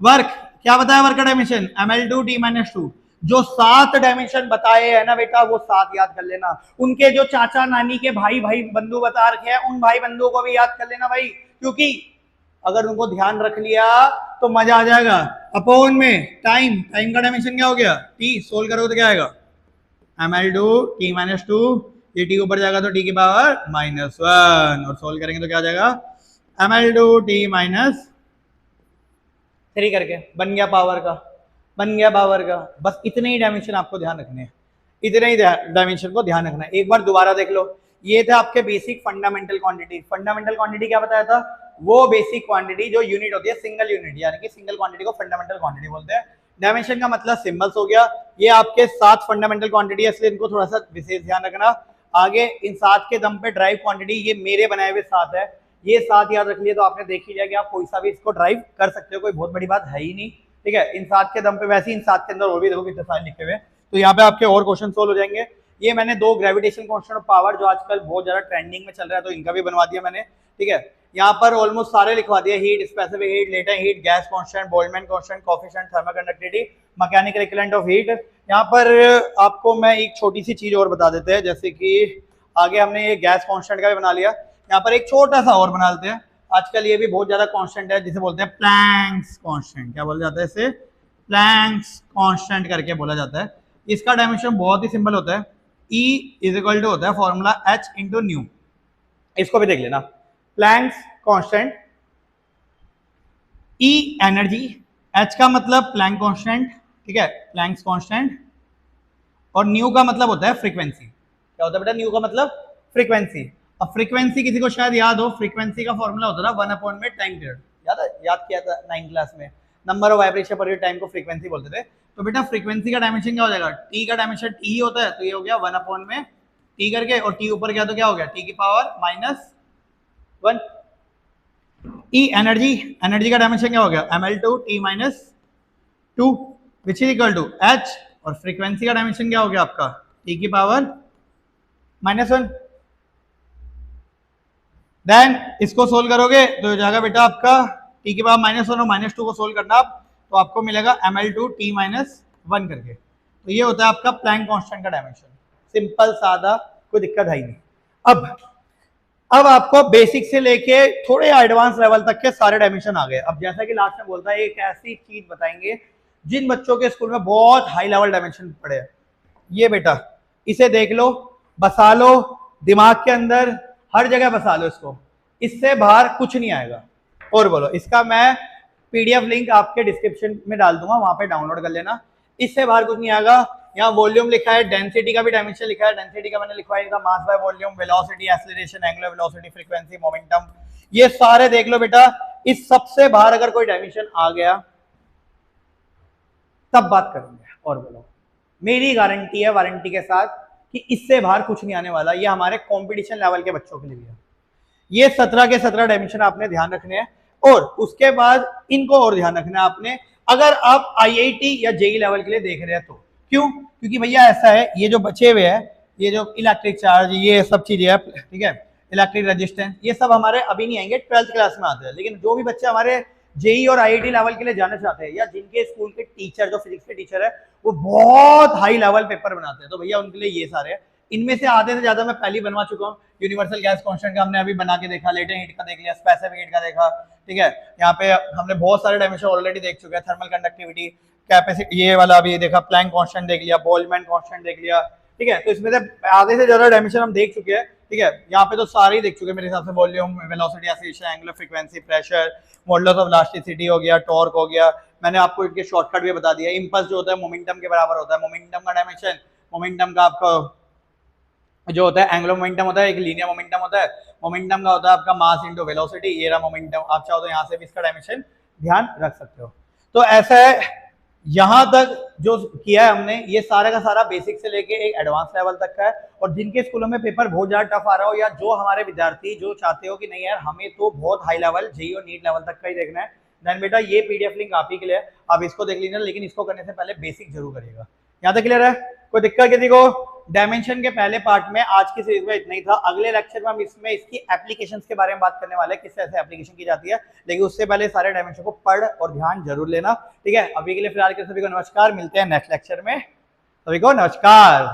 वर्क, क्या बताया वर्क का डायमेंशन, ml2 t-2। जो 7 डायमेंशन बताए हैं ना बेटा, वो 7 याद कर लेना। उनके जो चाचा नानी के भाई बंधु बता रखे हैं, उन भाई बंधुओं को भी याद कर लेना भाई, क्योंकि अगर उनको ध्यान रख लिया तो मजा आ जाएगा। अपॉन में टाइम, टाइम का डायमेंशन क्या हो गया, t, सोल्व करोगे तो क्या आएगा, ml2 t-2, ये t ऊपर जाएगा तो t की पावर -1, और सोल्व करेंगे तो क्या आ जाएगा, ml2 t-3 करके बन गया पावर का, बन गया पावर का। बस इतने ही डायमेंशन आपको ध्यान रखने हैं, इतने ही डायमेंशन को ध्यान रखना है। एक बार दोबारा देख लो, ये था आपके basic fundamental quantity. Fundamental quantity क्या बताया था, वो बेसिक क्वांटिटी जो यूनिट होती है सिंगल यूनिट, यानी कि सिंगल क्वांटिटी को फंडामेंटल क्वांटिटी बोलते हैं। डायमेंशन का मतलब सिंबल्स हो गया। ये आपके 7 फंडामेंटल क्वांटिटी है, इसलिए इनको थोड़ा सा विशेष ध्यान रखना। आगे इन 7 के दम पे ड्राइव क्वांटिटी, ये मेरे बनाए हुए 7 है, ये 7 याद रख लिए तो आपने देख ही लिया कि आप कोई सा भी इसको ड्राइव कर सकते हो, कोई बहुत बड़ी बात है ही नहीं, ठीक है। इन 7 के दम पे, वैसे इन 7 के अंदर और भी देखो कितने सारे लिखे हुए, तो यहाँ पे आपके और क्वेश्चन सोल्व हो जाएंगे। ये मैंने 2 ग्रेविटेशन कांस्टेंट ऑफ पावर जो आजकल बहुत ज्यादा ट्रेंडिंग में चल रहा है, तो इनका भी बनवा दिया मैंने, ठीक है। यहाँ पर ऑलमोस्ट सारे लिखवा दिए, heat, specific heat, latent heat, gas constant, Boltzmann constant, coefficient thermoconductivity, mechanical equivalent of heat. यहाँ पर आपको मैं एक छोटी सी चीज और बता देते हैं, जैसे कि आगे हमने ये गैस कांस्टेंट का भी बना लिया, यहाँ पर एक छोटा सा और बना लेते हैं। आजकल ये भी बहुत ज्यादा कांस्टेंट है, जिसे बोलते हैं प्लैंक्स कांस्टेंट। क्या बोला जाता है इसे, प्लैंक्स कांस्टेंट करके बोला जाता है। इसका डायमेंशन बहुत ही सिंपल होता है, E = होता है फॉर्मूला H × न्यू। इसको भी देख लेना, Planck's constant, E energy, H का मतलब प्लैंक कांस्टेंट, ठीक है, प्लैंक्स कांस्टेंट, और न्यू का मतलब होता है फ्रीक्वेंसी। क्या होता है बेटा, न्यू का मतलब फ्रीक्वेंसी। अब फ्रीक्वेंसी किसी को शायद याद हो, फ्रीक्वेंसी का फॉर्मूला होता था 1 अपॉन में टाइम पीरियड। याद किया था 9th क्लास में, नंबर ऑफ वाइब्रेशन पर टाइम को फ्रीक्वेंसी बोलते थे। तो बेटा फ्रीक्वेंसी का डायमेंशन क्या हो जाएगा, टी का डायमेंशन टी ही होता है, तो ये हो गया 1 अपॉन में टी करके, और टी ऊपर गया तो क्या हो गया, टी की पावर -1। ई एनर्जी का डायमेंशन क्या हो गया, ml2 t -2 which is equal to h, और फ्रीक्वेंसी का डायमेंशन क्या हो गया आपका, t की पावर -1। देन इसको सोल्व करोगे तो हो जाएगा बेटा आपका t की पावर -1 और -2 को सोल्व करना आप, तो आपको मिलेगा ml2 t -1 करके। तो ये होता है आपका प्लैंक कांस्टेंट का डायमेंशन, सिंपल सादा, कोई दिक्कत है ही नहीं। अब आपको बेसिक से लेके थोड़े एडवांस लेवल तक के सारे डायमेंशन आ गए। अब जैसा कि लास्ट में बोलता है, एक ऐसी चीज बताएंगे जिन बच्चों के स्कूल में बहुत हाई लेवल डायमेंशन पढ़े हैं, ये बेटा इसे देख लो, बसा लो दिमाग के अंदर, हर जगह बसा लो इसको, इससे बाहर कुछ नहीं आएगा। और बोलो, इसका मैं पीडीएफ लिंक आपके डिस्क्रिप्शन में डाल दूंगा, वहां पे डाउनलोड कर लेना, इससे बाहर कुछ नहीं आएगा। यहाँ वॉल्यूम लिखा है, डेंसिटी का भी डायमेंशन लिखा है, डेंसिटी का मैंने लिखवाया था, mass by volume, velocity, acceleration, angular velocity, frequency, momentum, ये सारे देख लो बेटा। इस सबसे बाहर अगर कोई डायमेंशन आ गया तब बात करेंगे। और बोलो, मेरी गारंटी है वारंटी के साथ कि इससे बाहर कुछ नहीं आने वाला। ये हमारे कंपटीशन लेवल के बच्चों के लिए भी है। ये 17 के 17 डायमेंशन आपने ध्यान रखने हैं, और उसके बाद इनको और ध्यान रखना है आपने, अगर आप आईआईटी या जेई लेवल के लिए देख रहे हैं तो। क्यों? क्योंकि भैया ऐसा है, ये जो बचे हुए हैं, ये जो इलेक्ट्रिक चार्ज, ये सब चीजें है, ठीक है, इलेक्ट्रिक रेजिस्टेंस, ये सब हमारे अभी नहीं आएंगे, 12th क्लास में आते हैं। लेकिन जो भी बच्चे हमारे जेई और आईआईटी लेवल के लिए जाना चाहते हैं, या जिनके स्कूल के टीचर, जो फिजिक्स के टीचर है, वो बहुत हाई लेवल पेपर बनाते हैं, तो भैया उनके लिए ये सारे हैं। इनमें से आधे से ज्यादा मैं पहले ही बनवा चुका हूँ। यूनिवर्सल गैस कांस्टेंट का हमने अभी बना के देखा, लेटेंट हीट का देख लिया, स्पेसिफिक हीट का देखा, ठीक है। यहाँ पे हमने बहुत सारे डायमेंशन ऑलरेडी देख चुके हैं, थर्मल कंडक्टिविटी, कैपेसिटी, ये वाला अभी देखा, प्लैंक कांस्टेंट देख लिया, बोल्ट्जमैन कांस्टेंट देख लिया, ठीक है। तो इसमें से आधे से ज्यादा डायमेंशन हम देख चुके हैं, ठीक है। यहाँ पे तो सारे ही देख चुके हैं मेरे हिसाब से, volume, velocity, acceleration, angular frequency, pressure, modulus of elasticity हो गया, टॉर्क हो गया, मैंने आपको इनके शॉर्टकट भी बता दिया। इंपल्स जो होता है मोमेंटम के बराबर होता है, मोमेंटम का डायमेंशन, मोमेंटम का आपका जो होता है एंगुलर मोमेंटम होता है, एक लीनियर मोमेंटम होता है, मोमेंटम का होता है आपका मास इनटू वेलोसिटी, ये रहा मोमेंटम। आप चाहो तो यहाँ से भी इसका डायमेंशन ध्यान रख सकते हो। तो ऐसा है, यहां तक जो किया है हमने, ये सारा का सारा बेसिक से लेके एक एडवांस लेवल तक का है। और जिनके स्कूलों में पेपर बहुत ज्यादा टफ आ रहा हो, या जो हमारे विद्यार्थी जो चाहते हो कि नहीं यार हमें तो बहुत हाई लेवल जेईई और नीट लेवल तक का ही देखना है, देन बेटा ये पीडीएफ लिंक आप ही के लिए है, आप इसको देख लीजिए। लेकिन इसको करने से पहले बेसिक जरूर करिएगा। यहाँ तक क्लियर है? कोई दिक्कत किसी को? डायमेंशन के पहले पार्ट में आज की सीरीज में इतना ही था। अगले लेक्चर में हम इसमें इसकी एप्लीकेशंस के बारे में बात करने वाले हैं, किस तरह से एप्लीकेशन की जाती है। लेकिन उससे पहले सारे डायमेंशन को पढ़ और ध्यान जरूर लेना, ठीक है। अभी के लिए फिलहाल के सभी को नमस्कार, मिलते हैं नेक्स्ट लेक्चर में। सभी को नमस्कार।